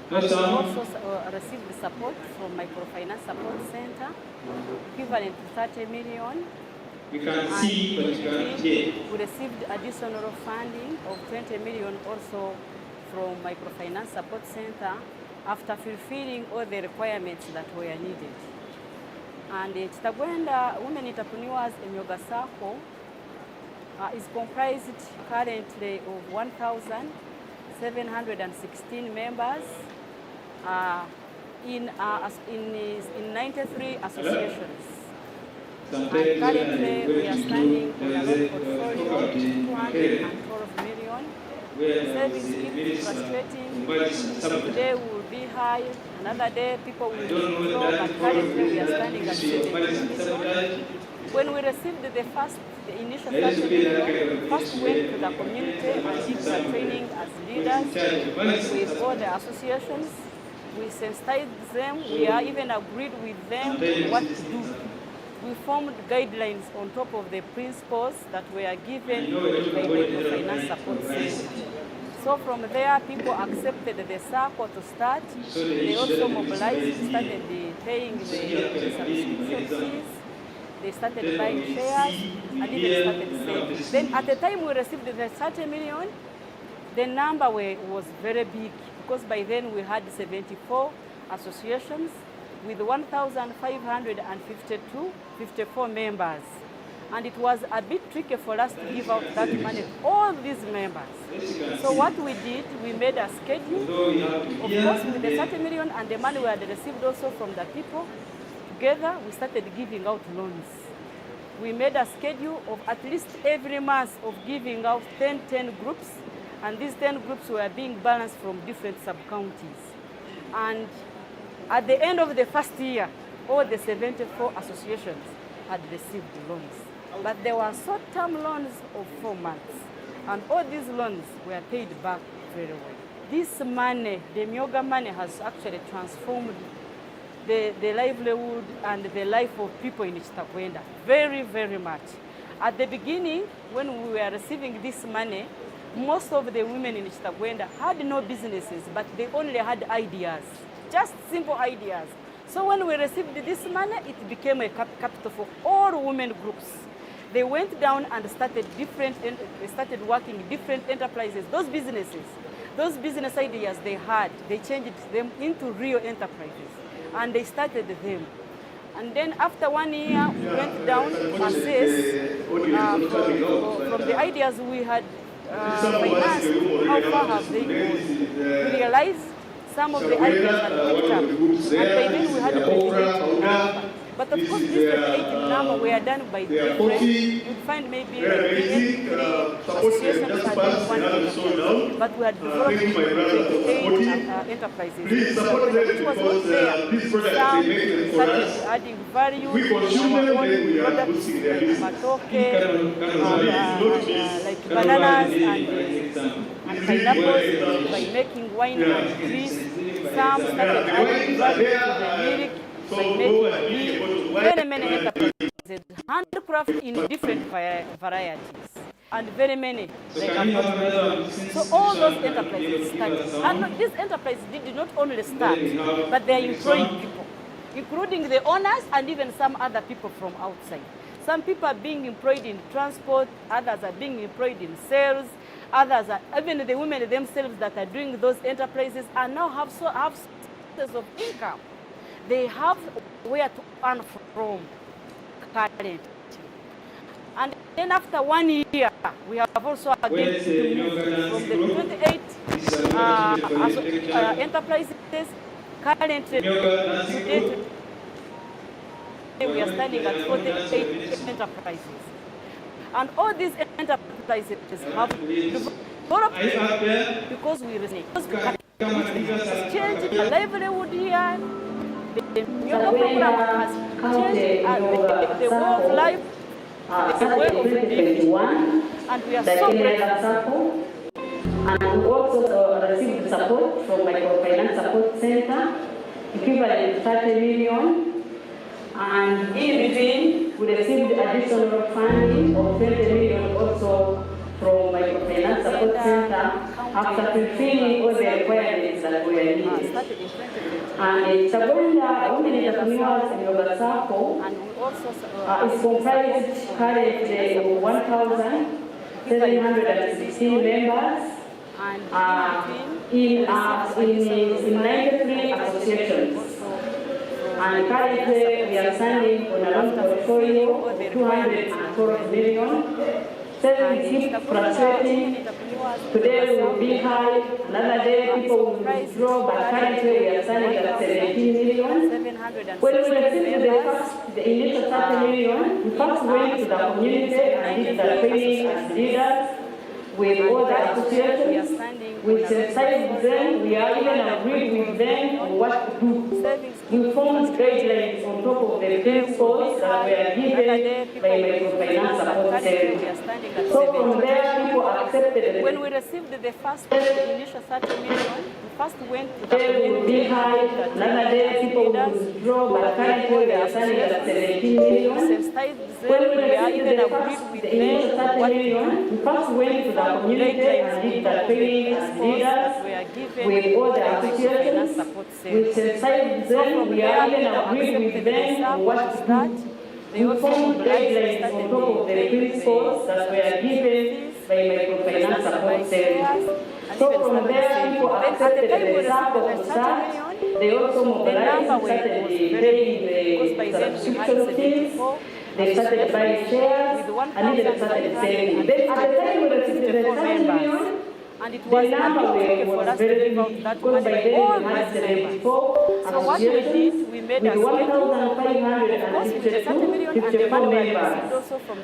We also received the support from Microfinance Support Center, equivalent to 30 million. We can see, but you cannot hear. We received additional funding of 20 million also from Microfinance Support Center after fulfilling all the requirements that were needed. And Chitagwenda Women Entrepreneurs in Yoga Circle is comprised currently of 1,716 members in 93 associations. Currently, we are standing on a loan portfolio of 212 million. Savings keep fluctuating. Today will be high, another day people will be low, but currently we are standing at 70 million. When we received the initial 30 million, first went to the community and did the training as leaders with all the associations. We sensitized them. We are even agreed with them what to do. We formed guidelines on top of the principles that were given by the Finance Support Center. So from there, people accepted the circle to start. They also mobilized, started paying the subscription fees. They started buying shares and even started saving. Then at the time we received the 30 million, the number was very big because by then we had 74 associations with 1,554 members. And it was a bit tricky for us to give out that money to all these members. So what we did, we made a schedule, of course with the 30 million and the money we had received also from the people. Together, we started giving out loans. We made a schedule of at least every month of giving out 10 groups, and these 10 groups were being balanced from different sub-counties. And at the end of the first year, all the 74 associations had received loans. But there were short-term loans of 4 months, and all these loans were paid back very well. This money, the Myoga money, has actually transformed the livelihood and the life of people in Chitakwenda very, very much. At the beginning, when we were receiving this money, most of the women in Chitakwenda had no businesses, but they only had ideas, just simple ideas. So when we received this money, it became a capital for all women groups. They went down and started working different enterprises. Those business ideas they had, they changed them into real enterprises. And they started them. And then after 1 year, we went down to assess from the ideas we had financed, how far have they gone. We realized some of the ideas had picked up. And by then we had a 28 number. But of course, this 28 number were done by different. You'd find maybe 3 associations had done 1 enterprise. But we had developed 28 enterprises, which was not there. Some started adding value, our own products like matoke, like bananas and pineapples by making wine and juice. Some started adding value to the milk by making very many enterprises, handcraft in different varieties, and very many like so all those enterprises started. And these enterprises did not only start, but they are employing people, including the owners and even some other people from outside. Some people are being employed in transport, others are being employed in sales, others are, even the women themselves that are doing those enterprises are now have sources of income. They have where to earn from currently. And then after 1 year, we have also again to move from the 28 enterprises. Currently, today, we are standing at 48 enterprises. And all these enterprises have developed because we resonate. Because has changed the livelihood here. The Myoga program has changed the way of life, the way of living, and we are so grateful. And we also received support from Microfinance Support Center, equivalent to 30 million. And in between, we received additional funding of 20 million also from Microfinance Support Center after fulfilling all the requirements that were needed. And Chitakwenda Women Entrepreneurs in Myoga Circle is comprised currently of 1,716 members in 93 associations. And currently we are standing on a loan portfolio of 212 million. So we keep frustrating. Today will be high, another day people will withdraw, but currently we are standing at 17 million. When we received the initial 30 million, we first went to the community and did the training as leaders. with all the We are associations. standing We on a sensitized them, we are even agreed with them on what to do. We formed guidelines on top of the principles that were given by Microfinance Support Center. So from there, people accepted it. When we received the first initial 30 million, we first went to the community high, another day people would withdraw, but currently they are standing at 17 million. When we received the initial 30 million, we first went to the community and did the training as leaders with all the associations. We sensitized them, we are even agreed with them on what to do. We formed guidelines on top of the principles that were given by Microfinance Support Center. So from there, people accepted the sum of that. They also mobilized, started paying the subscription fees. They started buying shares and even started selling. Then at the time we received the 30 million, and it the was number for was us to very give out big that because by money. then All we had these members. 74 So what we did, we made a with schedule. 1,554 members.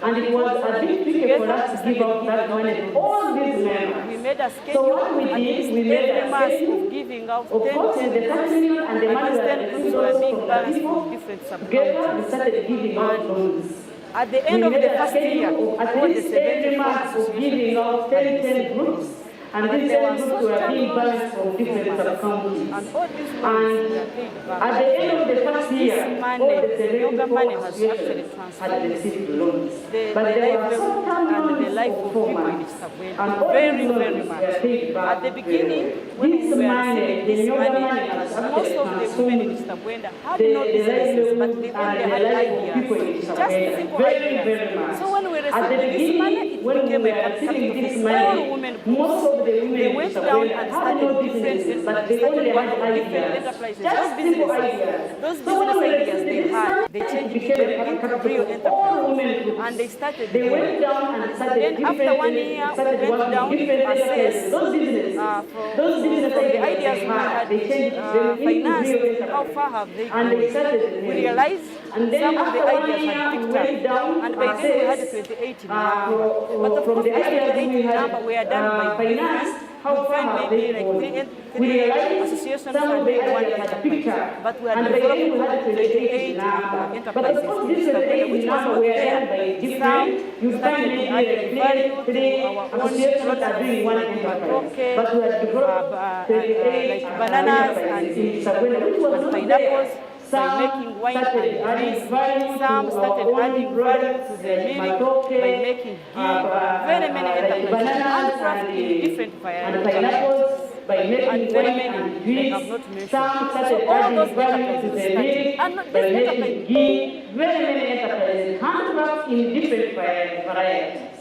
And it was a big ticket for us to give out that money to all these members. We made a So schedule. what we did, we made a schedule of giving out of course, the 30 million and the money that then received were also being from the balanced people, from different together we started giving out loans. At the end We of made the a first year, schedule of at all the least every 74 month of giving out 10 groups. And these 10 groups were being balanced from different sub-counties. And all these And loans were paid back. at the end of the first year, money, all the yoga money 74 has actually associations transferred. had received loans. The But there were livelihood some and the loans life of of 4 people in months. Isabel And all very, these very loans much. were paid back At the beginning, very well. when This we were money, receiving the this yoga money, money has most actually of the women in transformed Isabel had the no businesses, but they livelihood only and had the life of ideas. people in Just Isabel simple very, ideas. very much. So when we At the received this money, beginning, it when we became were a receiving capital this for money, all women groups. most of the women They in went Isabel down and had started no different businesses, but they started only had working on different ideas. enterprises. Just Those simple businesses, ideas. those So business when we ideas received they this had, money, they it changed became into a capital real for all enterprises. women groups. And they started They doing went down and started then after 1 year, started we went working down different to assess enterprises. Those businesses, from the ideas ideas they we had, had they changed them into finance, real how enterprises. far have they And they gone? started We doing. realized And then some of the after 1 ideas year, had we picked went up. down And to by then we had assess 28 in number. But of from course, the this ideas 28 we in had number were done by finance, how we far find have maybe they like gone? three We realized associations some of and the one ideas had picked enterprise. up. But we had And by then we developed had 28 number. But enterprises of course, in this Isabel, 28 which was number not were there. done by different. You find started maybe adding value like to three our own associations are doing one enterprise. But we had developed 28 like bananas enterprises in and Isabel, which was not pineapples. there. By Some making wine started and adding drinks, value some to started our own adding value to products the like milk, matoke, by making ghee, very many like enterprises, bananas handcraft in different and varieties. pineapples, by making And very wine many and I drinks. have not mentioned. Some started So all adding those value to enterprises the started. milk And by this making enterprise- ghee. Very many enterprises, handcraft in different varieties.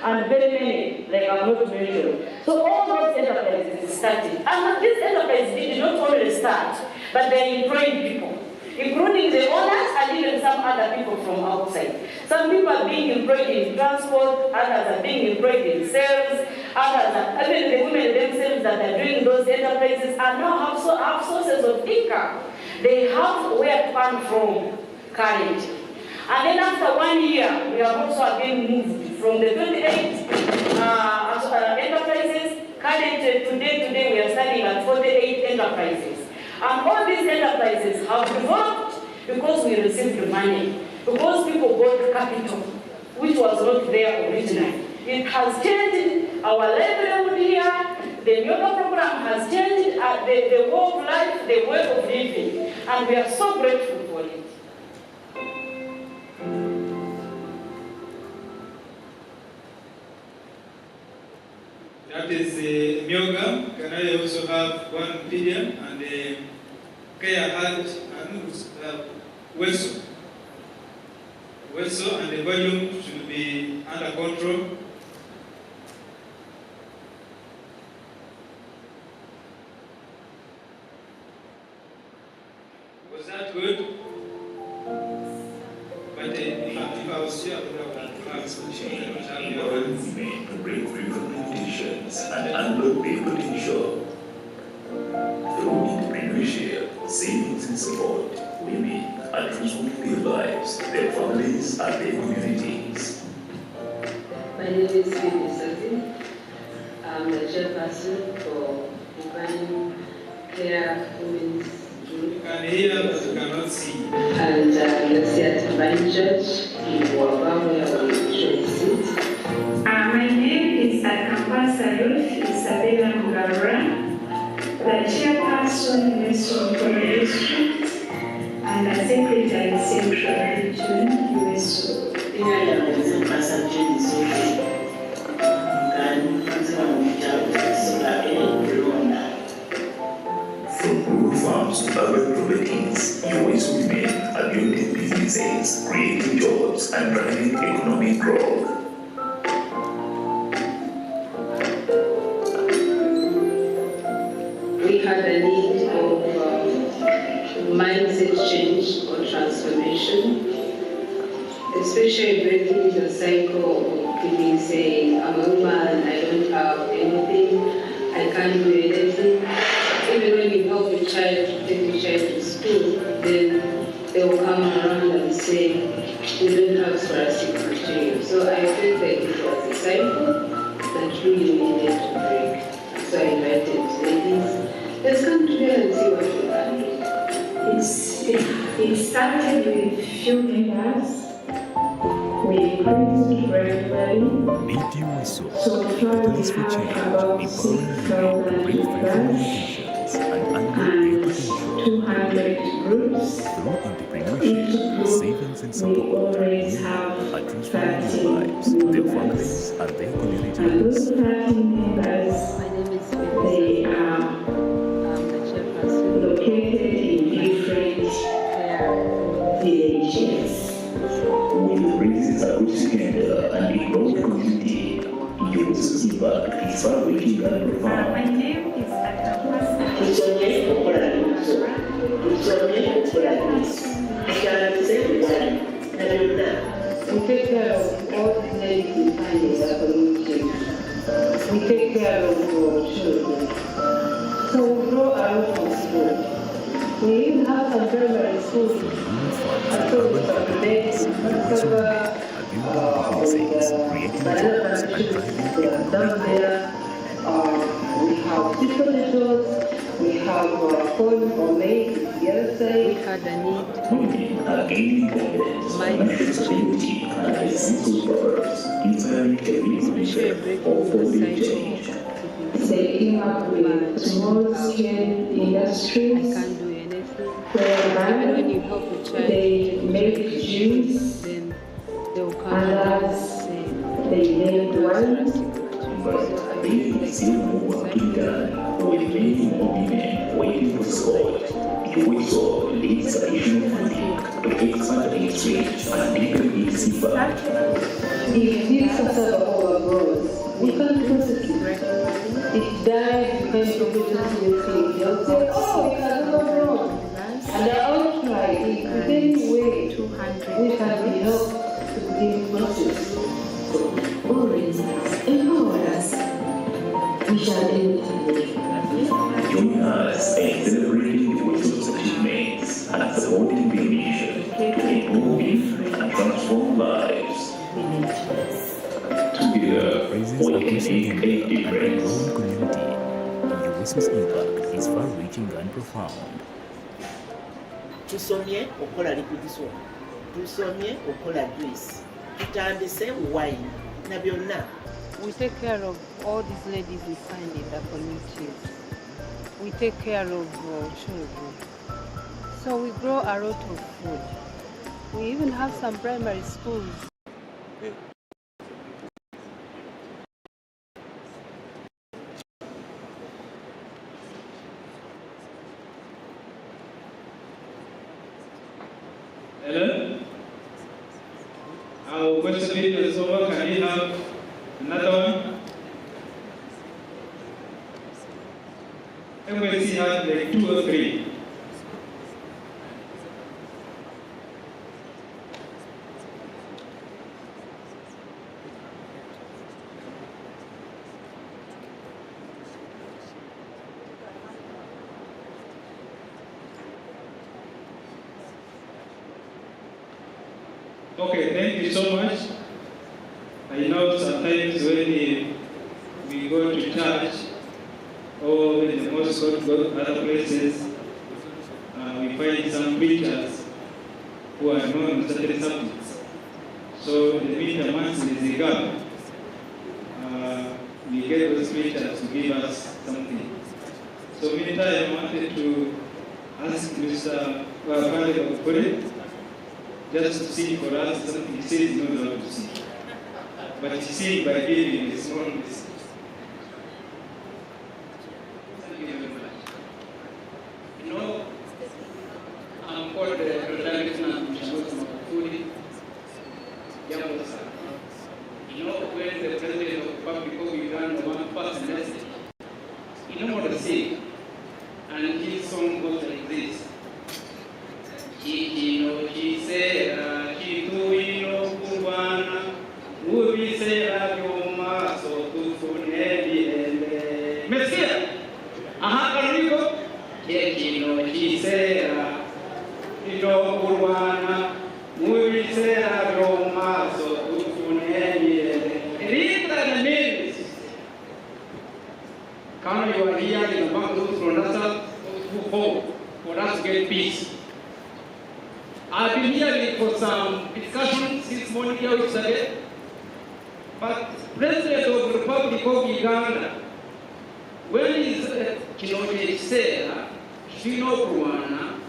And very many, like I've not mentioned. So all those enterprises started. And these enterprises did not only start, but they employed people, including the owners and even some other people from outside. Some people are being employed in transport, others are being employed in sales, others are, even the women themselves that are doing those enterprises are now have sources of income. They have where to earn from currently. And then after 1 year, we have also been moved from the 28 enterprises. Currently, today we are standing at 48 enterprises. And all these enterprises have developed because we received money, because people got capital, which was not there originally. It has changed our livelihood here. The yoga program has changed the way of life, the way of living, and we are so grateful for it. That is Myoga. Can I also have one pigeon and Kaya had Weso. Weso, and the volume should be under control. Was that good? But if I was here, I would have Women to break free from limitations and unlock their potential. Through entrepreneurship, savings and support, women are transforming their lives, their families, and their communities. My name is Vivi Sati. I'm the chairperson for Divine Care Women's Group. You can hear but you cannot see. And let's see at Divine Church in Waba, where we usually sit. My name is Akampasa Ruth Isabella Mugara, the chairperson in Western District and the secretary Central Region, USO. From rural farms to urban properties, USO women are building businesses, creating jobs, and driving economic growth. We had a need of mindset change or transformation, especially breaking the cycle of people saying, I'm a woman, I don't have anything, I can't do anything. Even when you help a child to take a child to school, then they will come around and say, we don't have scholastic material. So I felt like it was a cycle that really needed to break. So I invited ladies, let's come together and see what we can do. It started with few members. We increased gradually. Meet USO, So far we for change, have about empowering women to break free from limitations and unlock their potential. 200 groups. Through entrepreneurship, savings and support, women are transforming their lives, their families, and their And communities. those 30 members, My name is they are the chairperson located in different villages. With praises across Canada and the global community, USO's impact is far-reaching and profound. My name is Akampasa. We take care of all the ladies in the community. We take care of our children. So we grow a lot of school. We even have some primary schools. I told you about the days, they are down there. We have supervisions. We have phone or maid the other side. we had a need Women are gaining confidence, financial stability, and a sense of purpose, inspiring every generation of holding change. They came up with small-scale industries can't do anything. whereby When you help a child, they make juice then they will come and and as say, they made wine. But there is still more work to be done, with many more women waiting for support. USO needs additional funding to expand its reach and deepen its impact. If this cassava overgrows, we can't process it. It died, we can't produce it in the field. They'll say, oh, it has overgrown. And the outcry is the same way we can be helped to this process. Always empower us. We shall end today. Join us in celebrating the USO's achievements and supporting the mission to improve and transform lives. Together, we can make a difference. Community, USO's impact is far-reaching and profound. Tusomye okola liquidiso, tusomye okola juice, tutandise wine na byonna. we take care of all these ladies we find in the communities. We take care of children. So we grow a lot of food. We even have some primary schools. Hello? Our question is over. Can we have another one? Everybody has like 2 or 3. Okay, thank you so much. I know sometimes when we go to church or in the mosque or other places, we find some preachers who are known on certain subjects. So in the meantime, once there is a gap, we get those preachers to give us something. So meantime, I wanted to ask Mr. Father Bakure just to see for us something he says he knows how to see. But he sees by giving a small message. Thank you very much. You know, I'm called the Protagonist and Mshagozi Magufuli. Jambo sana. You know, when the President of the Republic of Uganda one person message, you know what to say. And his song goes like this. Chikino chisera, chituino kubana, ubisera vyoma, so tufuneli ele. Mesikia? Aha, karuniko? Chikino chisera, chituino kubana, ubisera vyoma, so tufuneli ele. Rita means, come you are here in the bank of Ronasa, for us to get peace. I've been here for some discussions this morning here with Saget, but President of the Republic of Uganda, when he's Kinoje Sera, Kino Kuana,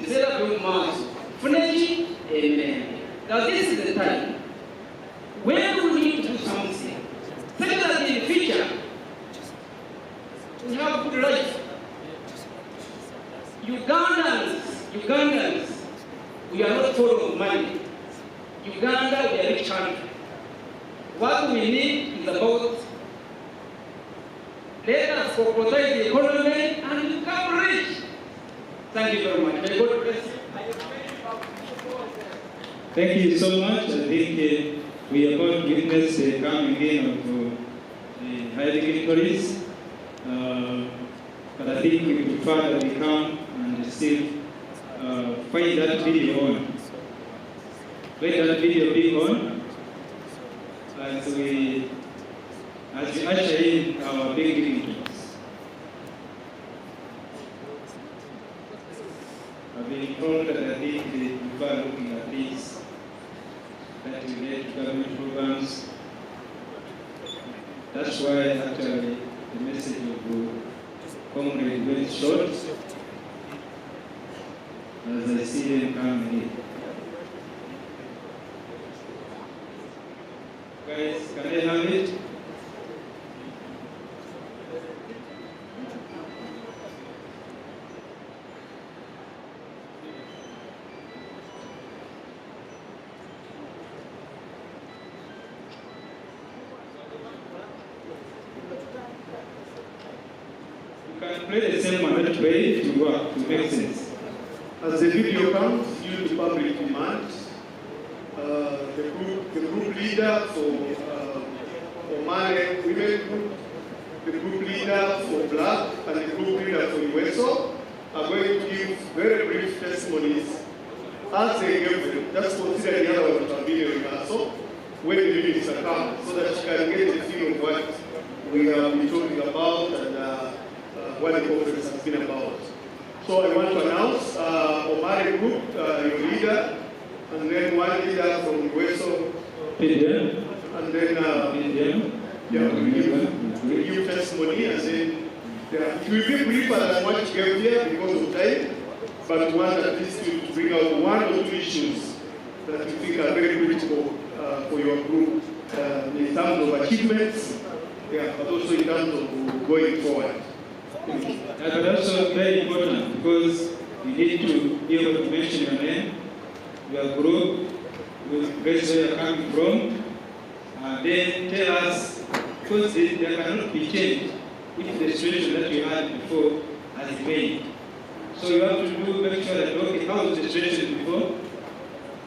Sera Kumasu, Funeji, amen. Now this is the time when we need to do something. Secondly, in the future, we have good life. Ugandans, we are not full of money. Uganda, we are a rich country. What we need is about let us protect the economy and become rich. Thank you very much. May God bless you. Thank you so much. I think we are about to witness the coming in of the higher dignitaries. But I think we prefer that we come and still find that video on. Let that video be on as we usher in our big dignitaries. I've been told that I think they prefer looking at this, that relate to government programs. That's why actually the message of Comrade very short, as I see them coming in. Guys, can I have it? Play the same manner way to work, to make sense. As the video comes, due to public demand, the group leader for Mali Women Group, the group leader for Black, and the group leader for USO are going to give very brief testimonies as they give them. Just consider the other one to have been a rehearsal when the minutes are come, so that you can get a feel of what we have been talking about and what the conference has been about. So I want to announce Omari Group, your leader, and then one leader from USO, and then will give testimony, and then it will be briefer than what you gave here because of time, but we want at least to bring out one or two issues that you think are very critical for your group in terms of achievements, but also in terms of going forward. But also very important because you need to be able to mention your name, your group, where you're coming from, and then tell us, because there cannot be changed if the situation that you had before has remained. So you have to make sure that, okay, how was the situation before?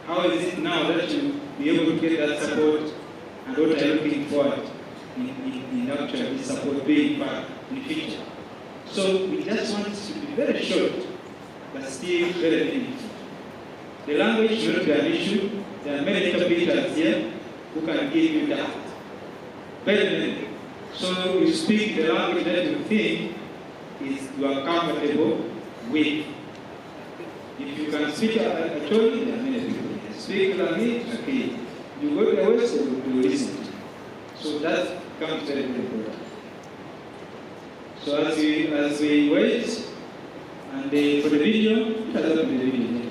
How is it now that you be able to get that support, and what are you looking forward in actually support being back in the future? So we just want it to be very short, but still very meaningful. The language should not be an issue. There are many interpreters here who can give you that. Very many. So you speak the language that you think you are comfortable with. If you can speak actually, there are many people can speak language, okay. You go to the West, you listen. So that comes very important. So as we wait, and for the video, shut up the video.